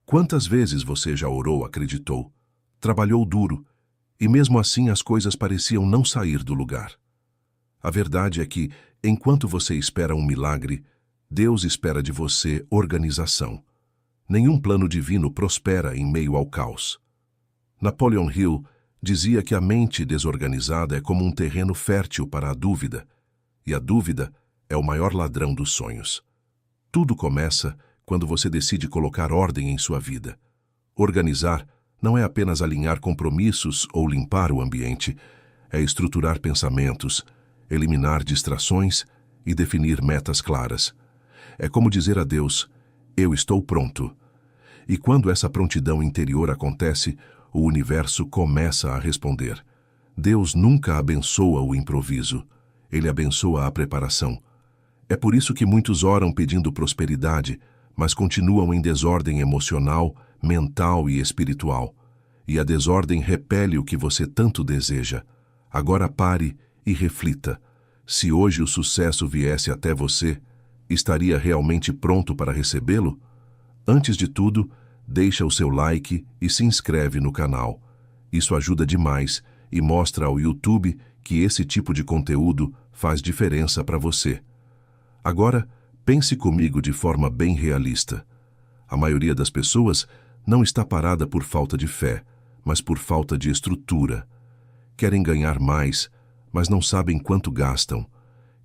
Quantas vezes você já orou, acreditou, trabalhou duro, e mesmo assim as coisas pareciam não sair do lugar? A verdade é que, enquanto você espera um milagre, Deus espera de você organização. Nenhum plano divino prospera em meio ao caos. Napoleon Hill dizia que a mente desorganizada é como um terreno fértil para a dúvida, e a dúvida é o maior ladrão dos sonhos. Tudo começa quando você decide colocar ordem em sua vida. Organizar não é apenas alinhar compromissos ou limpar o ambiente, é estruturar pensamentos, eliminar distrações e definir metas claras. É como dizer a Deus: eu estou pronto. E quando essa prontidão interior acontece, o universo começa a responder. Deus nunca abençoa o improviso, ele abençoa a preparação. É por isso que muitos oram pedindo prosperidade, mas continuam em desordem emocional, mental e espiritual. E a desordem repele o que você tanto deseja. Agora pare e reflita. Se hoje o sucesso viesse até você, estaria realmente pronto para recebê-lo? Antes de tudo, deixa o seu like e se inscreve no canal. Isso ajuda demais e mostra ao YouTube que esse tipo de conteúdo faz diferença para você. Agora, pense comigo de forma bem realista. A maioria das pessoas não está parada por falta de fé, mas por falta de estrutura. Querem ganhar mais, mas não sabem quanto gastam.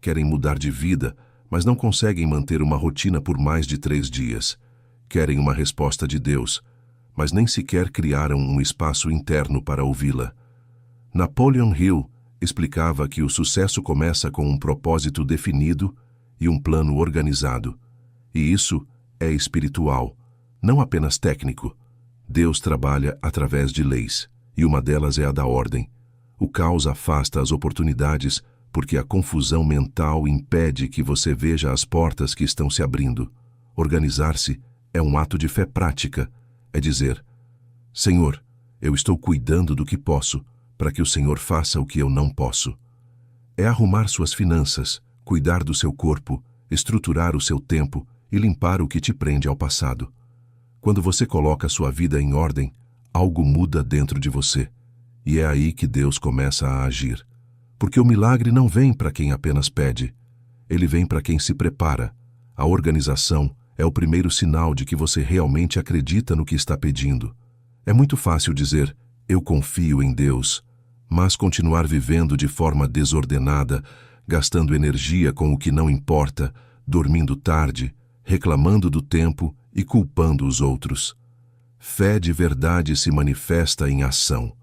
Querem mudar de vida, mas não conseguem manter uma rotina por mais de 3 dias. Querem uma resposta de Deus, mas nem sequer criaram um espaço interno para ouvi-la. Napoleon Hill explicava que o sucesso começa com um propósito definido e um plano organizado. E isso é espiritual, não apenas técnico. Deus trabalha através de leis, e uma delas é a da ordem. O caos afasta as oportunidades porque a confusão mental impede que você veja as portas que estão se abrindo. Organizar-se é um ato de fé prática. É dizer: Senhor, eu estou cuidando do que posso, para que o Senhor faça o que eu não posso. É arrumar suas finanças, cuidar do seu corpo, estruturar o seu tempo e limpar o que te prende ao passado. Quando você coloca sua vida em ordem, algo muda dentro de você. E é aí que Deus começa a agir. Porque o milagre não vem para quem apenas pede. Ele vem para quem se prepara. A organização é o primeiro sinal de que você realmente acredita no que está pedindo. É muito fácil dizer: eu confio em Deus, mas continuar vivendo de forma desordenada, gastando energia com o que não importa, dormindo tarde, reclamando do tempo e culpando os outros. Fé de verdade se manifesta em ação.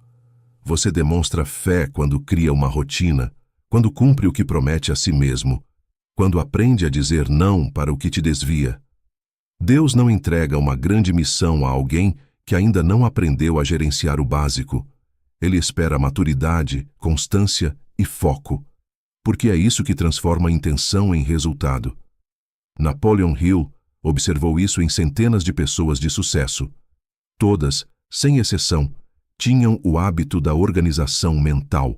Você demonstra fé quando cria uma rotina, quando cumpre o que promete a si mesmo, quando aprende a dizer não para o que te desvia. Deus não entrega uma grande missão a alguém que ainda não aprendeu a gerenciar o básico. Ele espera maturidade, constância e foco, porque é isso que transforma a intenção em resultado. Napoleon Hill observou isso em centenas de pessoas de sucesso. Todas, sem exceção, tinham o hábito da organização mental.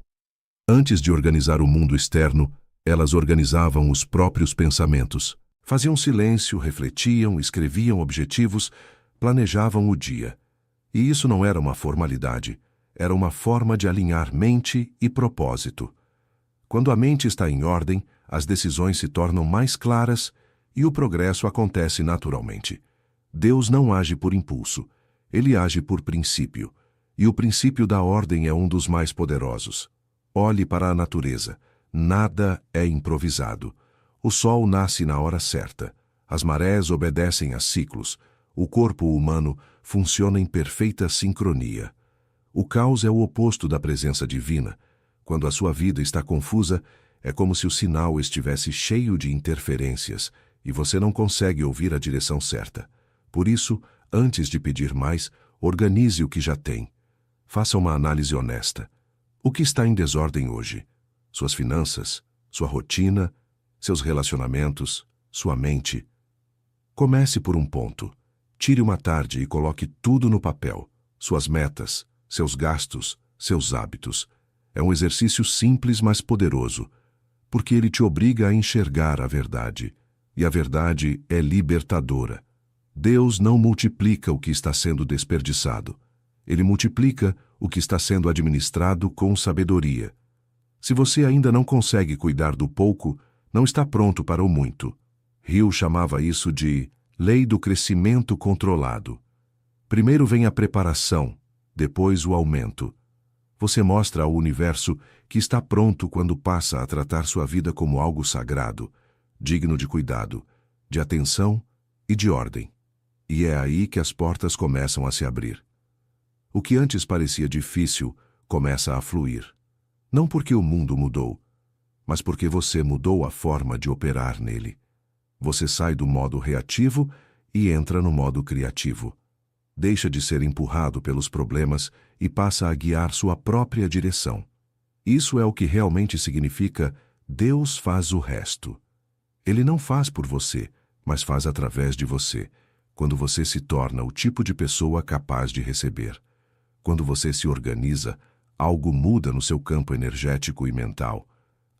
Antes de organizar o mundo externo, elas organizavam os próprios pensamentos. Faziam silêncio, refletiam, escreviam objetivos, planejavam o dia. E isso não era uma formalidade, era uma forma de alinhar mente e propósito. Quando a mente está em ordem, as decisões se tornam mais claras e o progresso acontece naturalmente. Deus não age por impulso, ele age por princípio. E o princípio da ordem é um dos mais poderosos. Olhe para a natureza. Nada é improvisado. O sol nasce na hora certa. As marés obedecem a ciclos. O corpo humano funciona em perfeita sincronia. O caos é o oposto da presença divina. Quando a sua vida está confusa, é como se o sinal estivesse cheio de interferências e você não consegue ouvir a direção certa. Por isso, antes de pedir mais, organize o que já tem. Faça uma análise honesta. O que está em desordem hoje? Suas finanças, sua rotina, seus relacionamentos, sua mente. Comece por um ponto. Tire uma tarde e coloque tudo no papel. Suas metas, seus gastos, seus hábitos. É um exercício simples, mas poderoso, porque ele te obriga a enxergar a verdade. E a verdade é libertadora. Deus não multiplica o que está sendo desperdiçado. Ele multiplica o que está sendo administrado com sabedoria. Se você ainda não consegue cuidar do pouco, não está pronto para o muito. Hill chamava isso de lei do crescimento controlado. Primeiro vem a preparação, depois o aumento. Você mostra ao universo que está pronto quando passa a tratar sua vida como algo sagrado, digno de cuidado, de atenção e de ordem. E é aí que as portas começam a se abrir. O que antes parecia difícil começa a fluir. Não porque o mundo mudou, mas porque você mudou a forma de operar nele. Você sai do modo reativo e entra no modo criativo. Deixa de ser empurrado pelos problemas e passa a guiar sua própria direção. Isso é o que realmente significa Deus faz o resto. Ele não faz por você, mas faz através de você, quando você se torna o tipo de pessoa capaz de receber. Quando você se organiza, algo muda no seu campo energético e mental.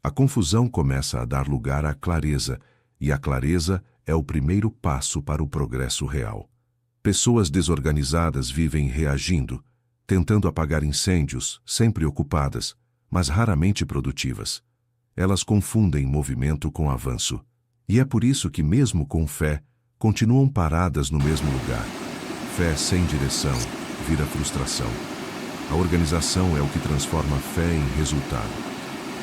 A confusão começa a dar lugar à clareza, e a clareza é o primeiro passo para o progresso real. Pessoas desorganizadas vivem reagindo, tentando apagar incêndios, sempre ocupadas, mas raramente produtivas. Elas confundem movimento com avanço. E é por isso que, mesmo com fé, continuam paradas no mesmo lugar. Fé sem direção vira frustração. A organização é o que transforma a fé em resultado.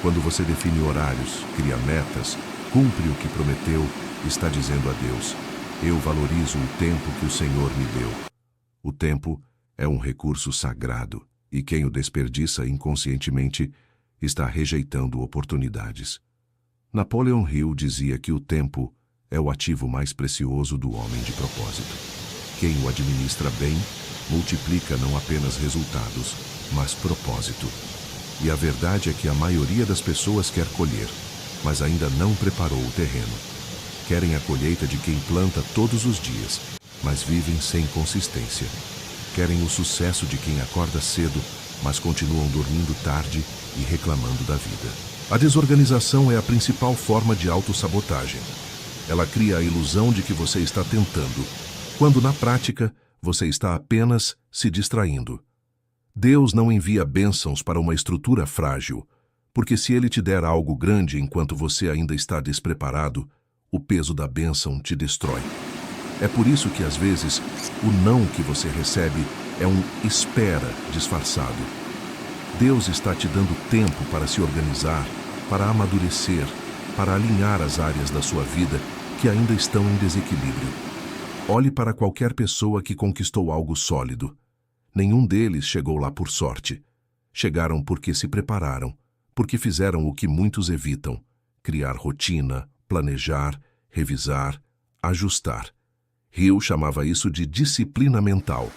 Quando você define horários, cria metas, cumpre o que prometeu, está dizendo a Deus: eu valorizo o tempo que o Senhor me deu. O tempo é um recurso sagrado, e quem o desperdiça inconscientemente está rejeitando oportunidades. Napoleon Hill dizia que o tempo é o ativo mais precioso do homem de propósito. Quem o administra bem, multiplica não apenas resultados, mas propósito. E a verdade é que a maioria das pessoas quer colher, mas ainda não preparou o terreno. Querem a colheita de quem planta todos os dias, mas vivem sem consistência. Querem o sucesso de quem acorda cedo, mas continuam dormindo tarde e reclamando da vida. A desorganização é a principal forma de autossabotagem. Ela cria a ilusão de que você está tentando, quando na prática você está apenas se distraindo. Deus não envia bênçãos para uma estrutura frágil, porque se Ele te der algo grande enquanto você ainda está despreparado, o peso da bênção te destrói. É por isso que, às vezes, o não que você recebe é um espera disfarçado. Deus está te dando tempo para se organizar, para amadurecer, para alinhar as áreas da sua vida que ainda estão em desequilíbrio. Olhe para qualquer pessoa que conquistou algo sólido. Nenhum deles chegou lá por sorte. Chegaram porque se prepararam, porque fizeram o que muitos evitam: criar rotina, planejar, revisar, ajustar. Hill chamava isso de disciplina mental.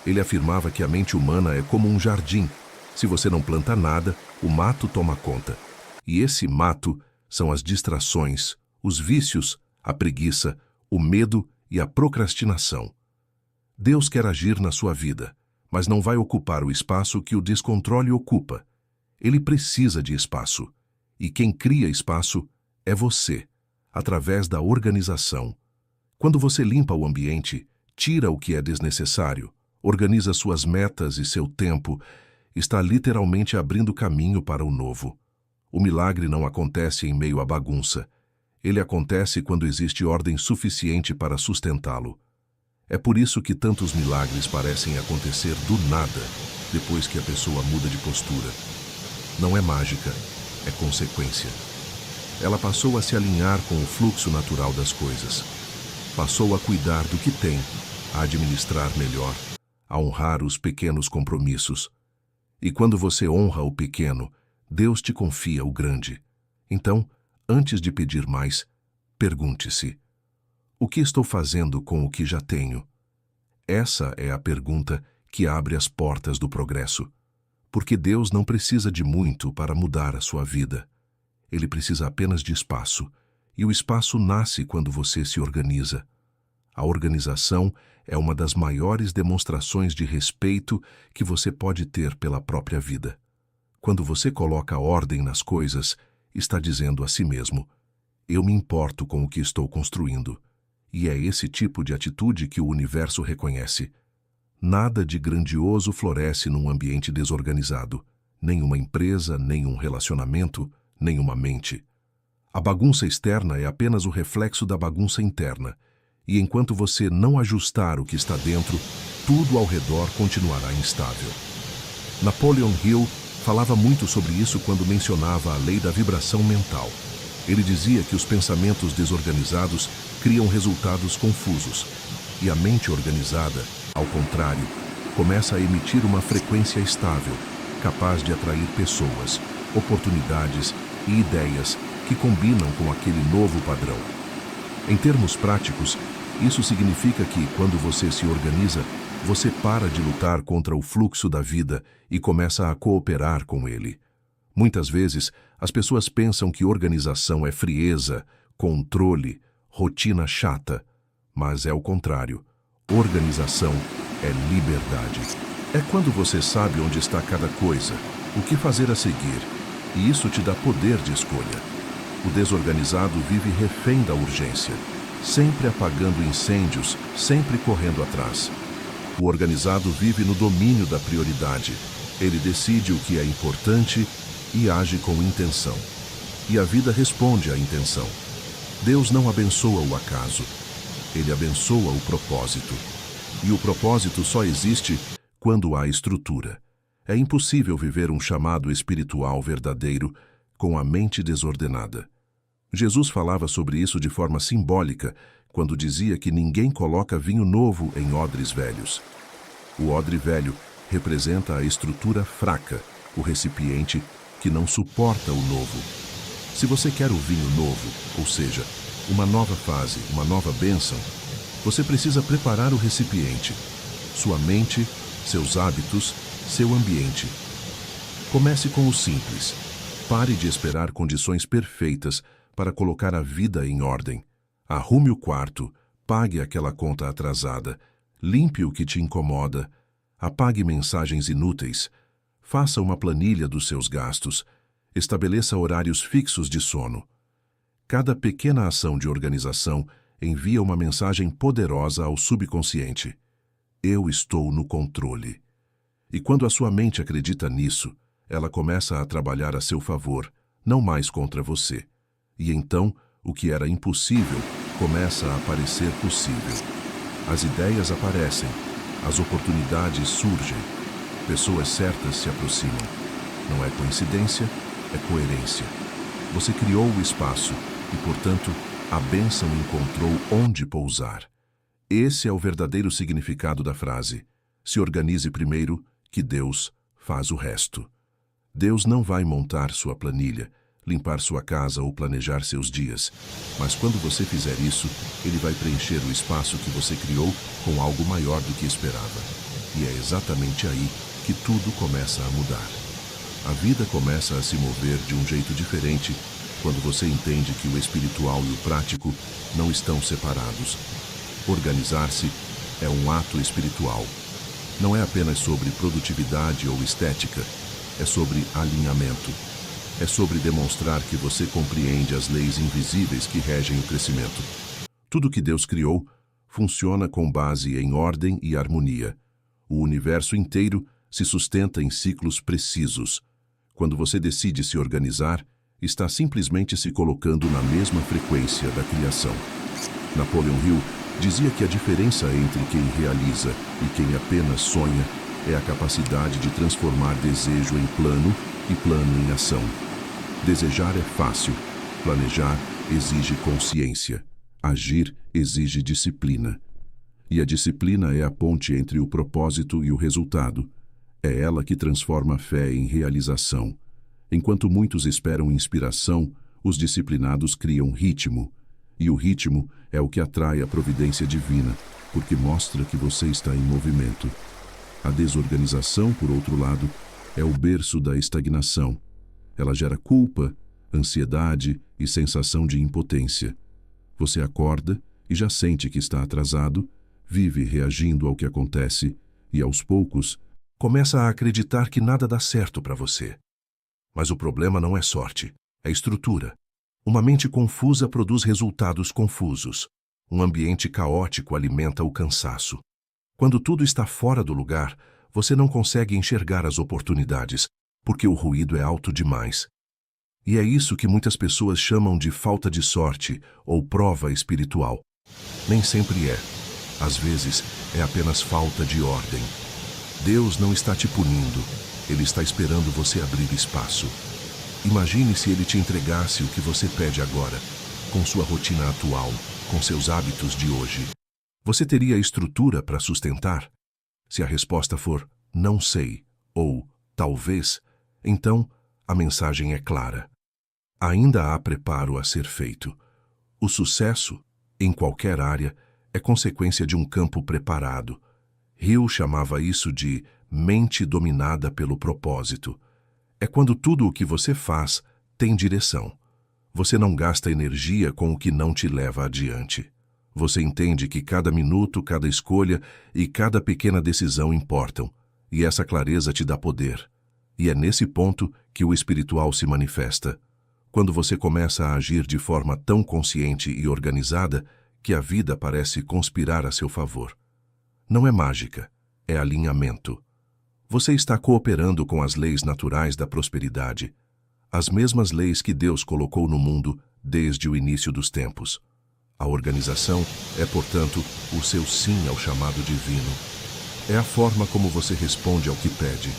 Ele afirmava que a mente humana é como um jardim. Se você não planta nada, o mato toma conta. E esse mato são as distrações, os vícios, a preguiça, o medo e a procrastinação. Deus quer agir na sua vida, mas não vai ocupar o espaço que o descontrole ocupa. Ele precisa de espaço. E quem cria espaço é você, através da organização. Quando você limpa o ambiente, tira o que é desnecessário, organiza suas metas e seu tempo, está literalmente abrindo caminho para o novo. O milagre não acontece em meio à bagunça. Ele acontece quando existe ordem suficiente para sustentá-lo. É por isso que tantos milagres parecem acontecer do nada, depois que a pessoa muda de postura. Não é mágica, é consequência. Ela passou a se alinhar com o fluxo natural das coisas. Passou a cuidar do que tem, a administrar melhor, a honrar os pequenos compromissos. E quando você honra o pequeno, Deus te confia o grande. Então, antes de pedir mais, pergunte-se: o que estou fazendo com o que já tenho? Essa é a pergunta que abre as portas do progresso. Porque Deus não precisa de muito para mudar a sua vida. Ele precisa apenas de espaço. E o espaço nasce quando você se organiza. A organização é uma das maiores demonstrações de respeito que você pode ter pela própria vida. Quando você coloca ordem nas coisas, está dizendo a si mesmo: eu me importo com o que estou construindo. E é esse tipo de atitude que o universo reconhece. Nada de grandioso floresce num ambiente desorganizado. Nenhuma empresa, nenhum relacionamento, nenhuma mente. A bagunça externa é apenas o reflexo da bagunça interna. E enquanto você não ajustar o que está dentro, tudo ao redor continuará instável. Napoleon Hill falava muito sobre isso quando mencionava a lei da vibração mental. Ele dizia que os pensamentos desorganizados criam resultados confusos, e a mente organizada, ao contrário, começa a emitir uma frequência estável, capaz de atrair pessoas, oportunidades e ideias que combinam com aquele novo padrão. Em termos práticos, isso significa que, quando você se organiza, você para de lutar contra o fluxo da vida e começa a cooperar com ele. Muitas vezes, as pessoas pensam que organização é frieza, controle, rotina chata, mas é o contrário. Organização é liberdade. É quando você sabe onde está cada coisa, o que fazer a seguir, e isso te dá poder de escolha. O desorganizado vive refém da urgência, sempre apagando incêndios, sempre correndo atrás. O organizado vive no domínio da prioridade. Ele decide o que é importante e age com intenção. E a vida responde à intenção. Deus não abençoa o acaso. Ele abençoa o propósito. E o propósito só existe quando há estrutura. É impossível viver um chamado espiritual verdadeiro com a mente desordenada. Jesus falava sobre isso de forma simbólica quando dizia que ninguém coloca vinho novo em odres velhos. O odre velho representa a estrutura fraca, o recipiente que não suporta o novo. Se você quer o vinho novo, ou seja, uma nova fase, uma nova bênção, você precisa preparar o recipiente, sua mente, seus hábitos, seu ambiente. Comece com o simples. Pare de esperar condições perfeitas para colocar a vida em ordem. Arrume o quarto, pague aquela conta atrasada, limpe o que te incomoda, apague mensagens inúteis, faça uma planilha dos seus gastos, estabeleça horários fixos de sono. Cada pequena ação de organização envia uma mensagem poderosa ao subconsciente. Eu estou no controle. E quando a sua mente acredita nisso, ela começa a trabalhar a seu favor, não mais contra você. E então, o que era impossível começa a parecer possível. As ideias aparecem, as oportunidades surgem, pessoas certas se aproximam. Não é coincidência, é coerência. Você criou o espaço e, portanto, a bênção encontrou onde pousar. Esse é o verdadeiro significado da frase: se organize primeiro, que Deus faz o resto. Deus não vai montar sua planilha, limpar sua casa ou planejar seus dias. Mas quando você fizer isso, Ele vai preencher o espaço que você criou com algo maior do que esperava. E é exatamente aí que tudo começa a mudar. A vida começa a se mover de um jeito diferente quando você entende que o espiritual e o prático não estão separados. Organizar-se é um ato espiritual. Não é apenas sobre produtividade ou estética, é sobre alinhamento. É sobre demonstrar que você compreende as leis invisíveis que regem o crescimento. Tudo que Deus criou funciona com base em ordem e harmonia. O universo inteiro se sustenta em ciclos precisos. Quando você decide se organizar, está simplesmente se colocando na mesma frequência da criação. Napoleon Hill dizia que a diferença entre quem realiza e quem apenas sonha é a capacidade de transformar desejo em plano e plano em ação. Desejar é fácil, planejar exige consciência, agir exige disciplina. E a disciplina é a ponte entre o propósito e o resultado. É ela que transforma a fé em realização. Enquanto muitos esperam inspiração, os disciplinados criam ritmo. E o ritmo é o que atrai a providência divina, porque mostra que você está em movimento. A desorganização, por outro lado, é o berço da estagnação. Ela gera culpa, ansiedade e sensação de impotência. Você acorda e já sente que está atrasado, vive reagindo ao que acontece e, aos poucos, começa a acreditar que nada dá certo para você. Mas o problema não é sorte, é estrutura. Uma mente confusa produz resultados confusos. Um ambiente caótico alimenta o cansaço. Quando tudo está fora do lugar, você não consegue enxergar as oportunidades, porque o ruído é alto demais. E é isso que muitas pessoas chamam de falta de sorte ou prova espiritual. Nem sempre é. Às vezes, é apenas falta de ordem. Deus não está te punindo, Ele está esperando você abrir espaço. Imagine se Ele te entregasse o que você pede agora, com sua rotina atual, com seus hábitos de hoje. Você teria estrutura para sustentar? Se a resposta for não sei ou talvez, então a mensagem é clara. Ainda há preparo a ser feito. O sucesso, em qualquer área, é consequência de um campo preparado. Hill chamava isso de mente dominada pelo propósito. É quando tudo o que você faz tem direção. Você não gasta energia com o que não te leva adiante. Você entende que cada minuto, cada escolha e cada pequena decisão importam, e essa clareza te dá poder. E é nesse ponto que o espiritual se manifesta. Quando você começa a agir de forma tão consciente e organizada que a vida parece conspirar a seu favor. Não é mágica, é alinhamento. Você está cooperando com as leis naturais da prosperidade, as mesmas leis que Deus colocou no mundo desde o início dos tempos. A organização é, portanto, o seu sim ao chamado divino. É a forma como você responde ao que pede.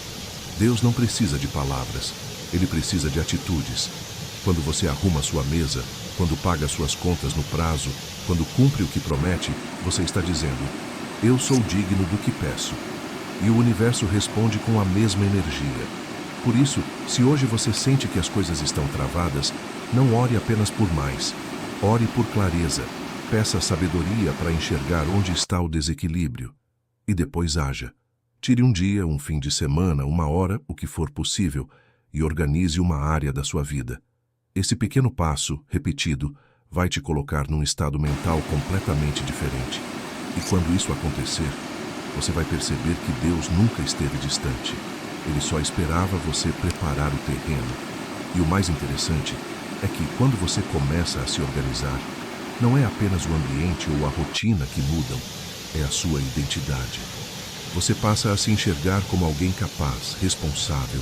Deus não precisa de palavras, Ele precisa de atitudes. Quando você arruma sua mesa, quando paga suas contas no prazo, quando cumpre o que promete, você está dizendo: eu sou digno do que peço. E o universo responde com a mesma energia. Por isso, se hoje você sente que as coisas estão travadas, não ore apenas por mais. Ore por clareza. Peça sabedoria para enxergar onde está o desequilíbrio. E depois haja. Tire um dia, um fim de semana, uma hora, o que for possível, e organize uma área da sua vida. Esse pequeno passo, repetido, vai te colocar num estado mental completamente diferente. E quando isso acontecer, você vai perceber que Deus nunca esteve distante. Ele só esperava você preparar o terreno. E o mais interessante é que quando você começa a se organizar, não é apenas o ambiente ou a rotina que mudam, é a sua identidade. Você passa a se enxergar como alguém capaz, responsável,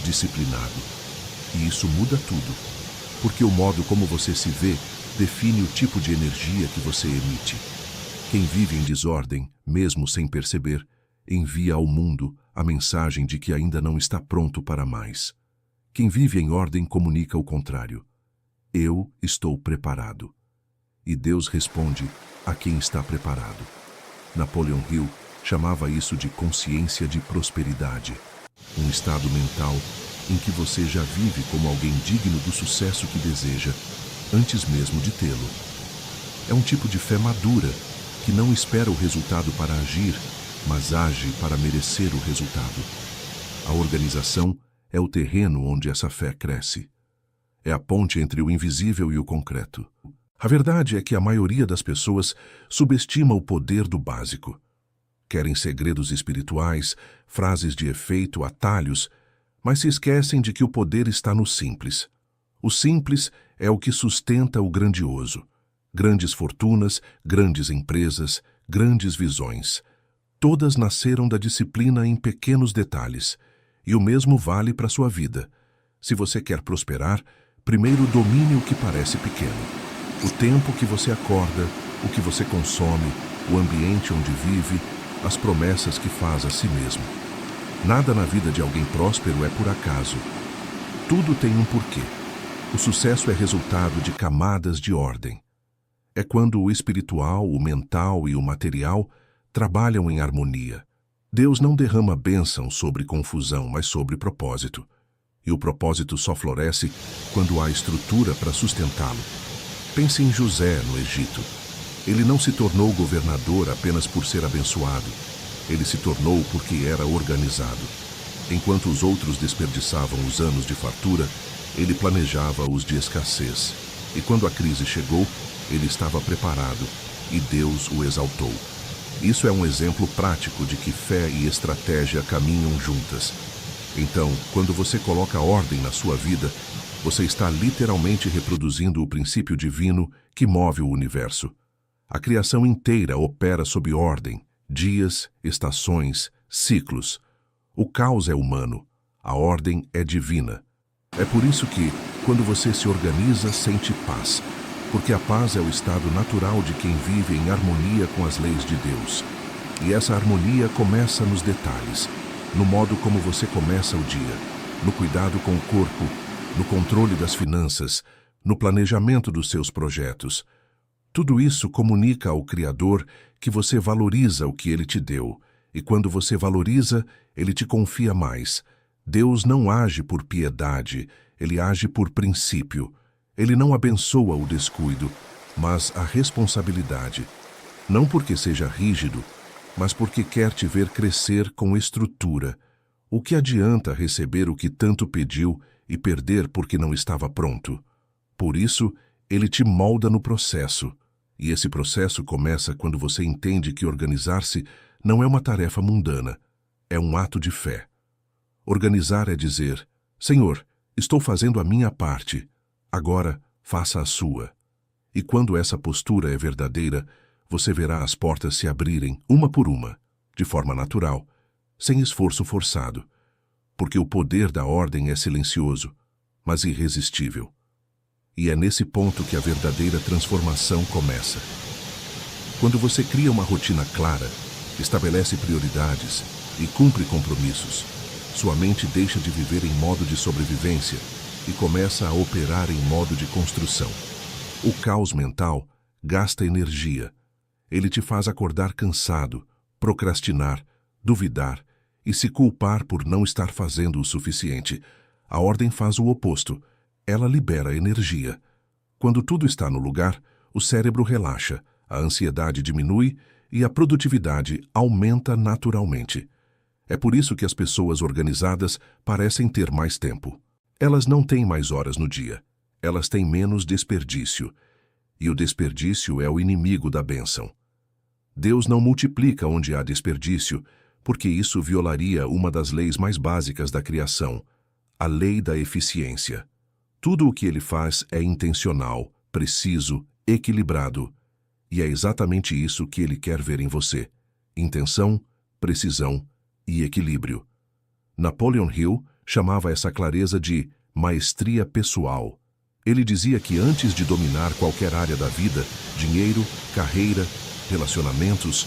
disciplinado. E isso muda tudo, porque o modo como você se vê define o tipo de energia que você emite. Quem vive em desordem, mesmo sem perceber, envia ao mundo a mensagem de que ainda não está pronto para mais. Quem vive em ordem comunica o contrário. Eu estou preparado. E Deus responde a quem está preparado. Napoleon Hill chamava isso de consciência de prosperidade, um estado mental em que você já vive como alguém digno do sucesso que deseja, antes mesmo de tê-lo. É um tipo de fé madura, que não espera o resultado para agir, mas age para merecer o resultado. A organização é o terreno onde essa fé cresce. É a ponte entre o invisível e o concreto. A verdade é que a maioria das pessoas subestima o poder do básico. Querem segredos espirituais, frases de efeito, atalhos, mas se esquecem de que o poder está no simples. O simples é o que sustenta o grandioso. Grandes fortunas, grandes empresas, grandes visões. Todas nasceram da disciplina em pequenos detalhes. E o mesmo vale para a sua vida. Se você quer prosperar, primeiro domine o que parece pequeno. O tempo que você acorda, o que você consome, o ambiente onde vive, as promessas que faz a si mesmo. Nada na vida de alguém próspero é por acaso. Tudo tem um porquê. O sucesso é resultado de camadas de ordem. É quando o espiritual, o mental e o material trabalham em harmonia. Deus não derrama bênção sobre confusão, mas sobre propósito. E o propósito só floresce quando há estrutura para sustentá-lo. Pense em José, no Egito. Ele não se tornou governador apenas por ser abençoado. Ele se tornou porque era organizado. Enquanto os outros desperdiçavam os anos de fartura, ele planejava os de escassez. E quando a crise chegou, ele estava preparado, e Deus o exaltou. Isso é um exemplo prático de que fé e estratégia caminham juntas. Então, quando você coloca ordem na sua vida, você está literalmente reproduzindo o princípio divino que move o universo. A criação inteira opera sob ordem, dias, estações, ciclos. O caos é humano, a ordem é divina. É por isso que, quando você se organiza, sente paz, porque a paz é o estado natural de quem vive em harmonia com as leis de Deus. E essa harmonia começa nos detalhes, no modo como você começa o dia, no cuidado com o corpo, no controle das finanças, no planejamento dos seus projetos. Tudo isso comunica ao Criador que você valoriza o que Ele te deu, e quando você valoriza, Ele te confia mais. Deus não age por piedade, Ele age por princípio. Ele não abençoa o descuido, mas a responsabilidade. Não porque seja rígido, mas porque quer te ver crescer com estrutura. O que adianta receber o que tanto pediu e perder porque não estava pronto? Por isso, Ele te molda no processo. E esse processo começa quando você entende que organizar-se não é uma tarefa mundana, é um ato de fé. Organizar é dizer: Senhor, estou fazendo a minha parte, agora faça a sua. E quando essa postura é verdadeira, você verá as portas se abrirem uma por uma, de forma natural, sem esforço forçado, porque o poder da ordem é silencioso, mas irresistível. E é nesse ponto que a verdadeira transformação começa. Quando você cria uma rotina clara, estabelece prioridades e cumpre compromissos, sua mente deixa de viver em modo de sobrevivência e começa a operar em modo de construção. O caos mental gasta energia. Ele te faz acordar cansado, procrastinar, duvidar e se culpar por não estar fazendo o suficiente. A ordem faz o oposto. Ela libera energia. Quando tudo está no lugar, o cérebro relaxa, a ansiedade diminui e a produtividade aumenta naturalmente. É por isso que as pessoas organizadas parecem ter mais tempo. Elas não têm mais horas no dia. Elas têm menos desperdício. E o desperdício é o inimigo da bênção. Deus não multiplica onde há desperdício, porque isso violaria uma das leis mais básicas da criação, a lei da eficiência. Tudo o que Ele faz é intencional, preciso, equilibrado. E é exatamente isso que Ele quer ver em você: intenção, precisão e equilíbrio. Napoleon Hill chamava essa clareza de maestria pessoal. Ele dizia que antes de dominar qualquer área da vida, dinheiro, carreira, relacionamentos,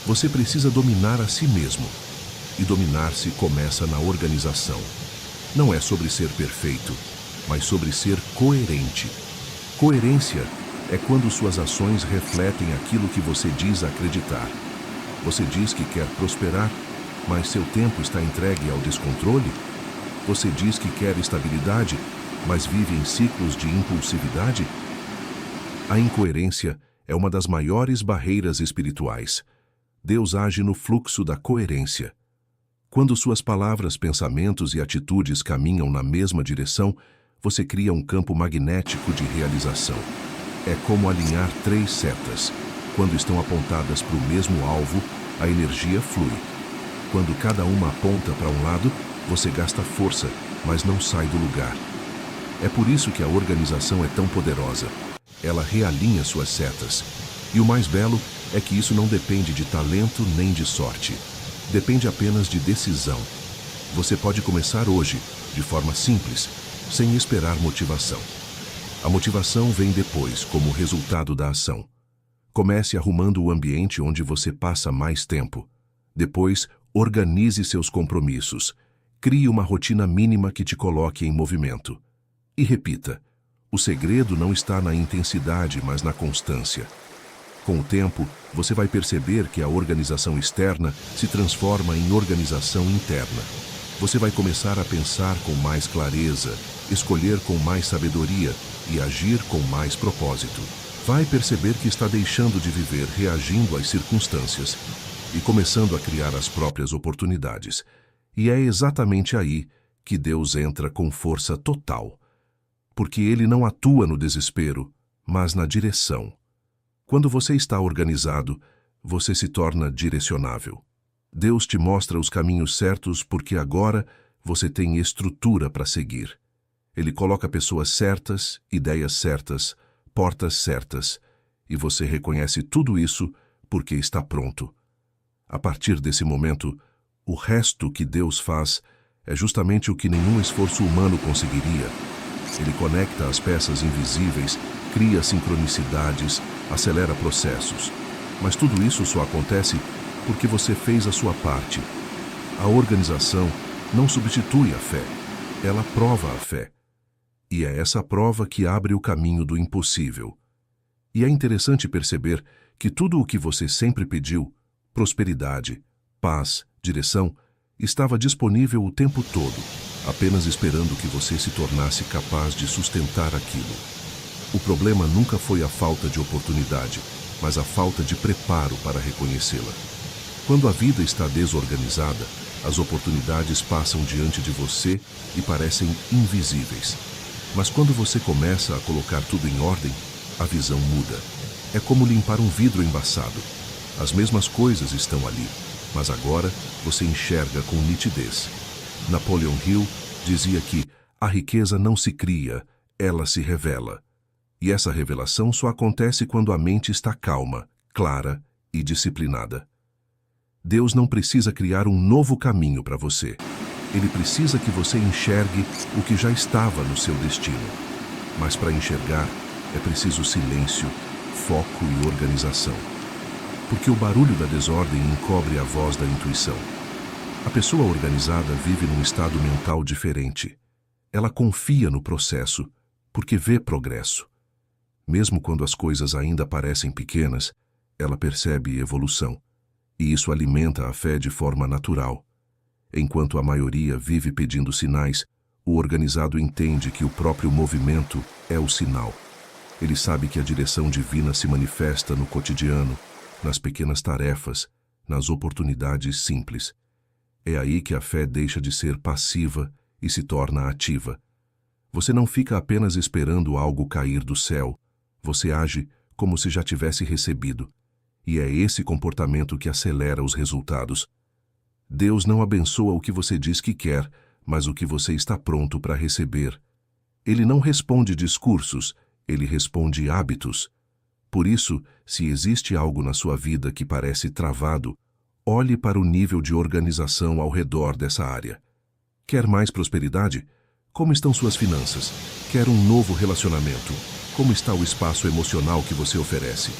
você precisa dominar a si mesmo. E dominar-se começa na organização. Não é sobre ser perfeito, mas sobre ser coerente. Coerência é quando suas ações refletem aquilo que você diz acreditar. Você diz que quer prosperar, mas seu tempo está entregue ao descontrole? Você diz que quer estabilidade, mas vive em ciclos de impulsividade? A incoerência é uma das maiores barreiras espirituais. Deus age no fluxo da coerência. Quando suas palavras, pensamentos e atitudes caminham na mesma direção, você cria um campo magnético de realização. É como alinhar 3 setas. Quando estão apontadas para o mesmo alvo, a energia flui. Quando cada uma aponta para um lado, você gasta força, mas não sai do lugar. É por isso que a organização é tão poderosa. Ela realinha suas setas. E o mais belo é que isso não depende de talento nem de sorte. Depende apenas de decisão. Você pode começar hoje, de forma simples, sem esperar motivação. A motivação vem depois, como resultado da ação. Comece arrumando o ambiente onde você passa mais tempo. Depois, organize seus compromissos. Crie uma rotina mínima que te coloque em movimento. E repita: o segredo não está na intensidade, mas na constância. Com o tempo, você vai perceber que a organização externa se transforma em organização interna. Você vai começar a pensar com mais clareza, escolher com mais sabedoria e agir com mais propósito. Vai perceber que está deixando de viver reagindo às circunstâncias e começando a criar as próprias oportunidades. E é exatamente aí que Deus entra com força total. Porque Ele não atua no desespero, mas na direção. Quando você está organizado, você se torna direcionável. Deus te mostra os caminhos certos porque agora você tem estrutura para seguir. Ele coloca pessoas certas, ideias certas, portas certas, e você reconhece tudo isso porque está pronto. A partir desse momento, o resto que Deus faz é justamente o que nenhum esforço humano conseguiria. Ele conecta as peças invisíveis, cria sincronicidades, acelera processos. Mas tudo isso só acontece porque você fez a sua parte. A organização não substitui a fé, ela prova a fé. E é essa prova que abre o caminho do impossível. E é interessante perceber que tudo o que você sempre pediu, prosperidade, paz, direção, estava disponível o tempo todo, apenas esperando que você se tornasse capaz de sustentar aquilo. O problema nunca foi a falta de oportunidade, mas a falta de preparo para reconhecê-la. Quando a vida está desorganizada, as oportunidades passam diante de você e parecem invisíveis. Mas quando você começa a colocar tudo em ordem, a visão muda. É como limpar um vidro embaçado. As mesmas coisas estão ali, mas agora você enxerga com nitidez. Napoleon Hill dizia que a riqueza não se cria, ela se revela. E essa revelação só acontece quando a mente está calma, clara e disciplinada. Deus não precisa criar um novo caminho para você. Ele precisa que você enxergue o que já estava no seu destino. Mas para enxergar, é preciso silêncio, foco e organização. Porque o barulho da desordem encobre a voz da intuição. A pessoa organizada vive num estado mental diferente. Ela confia no processo, porque vê progresso. Mesmo quando as coisas ainda parecem pequenas, ela percebe evolução. E isso alimenta a fé de forma natural. Enquanto a maioria vive pedindo sinais, o organizado entende que o próprio movimento é o sinal. Ele sabe que a direção divina se manifesta no cotidiano, nas pequenas tarefas, nas oportunidades simples. É aí que a fé deixa de ser passiva e se torna ativa. Você não fica apenas esperando algo cair do céu, você age como se já tivesse recebido. E é esse comportamento que acelera os resultados. Deus não abençoa o que você diz que quer, mas o que você está pronto para receber. Ele não responde discursos, ele responde hábitos. Por isso, se existe algo na sua vida que parece travado, olhe para o nível de organização ao redor dessa área. Quer mais prosperidade? Como estão suas finanças? Quer um novo relacionamento? Como está o espaço emocional que você oferece?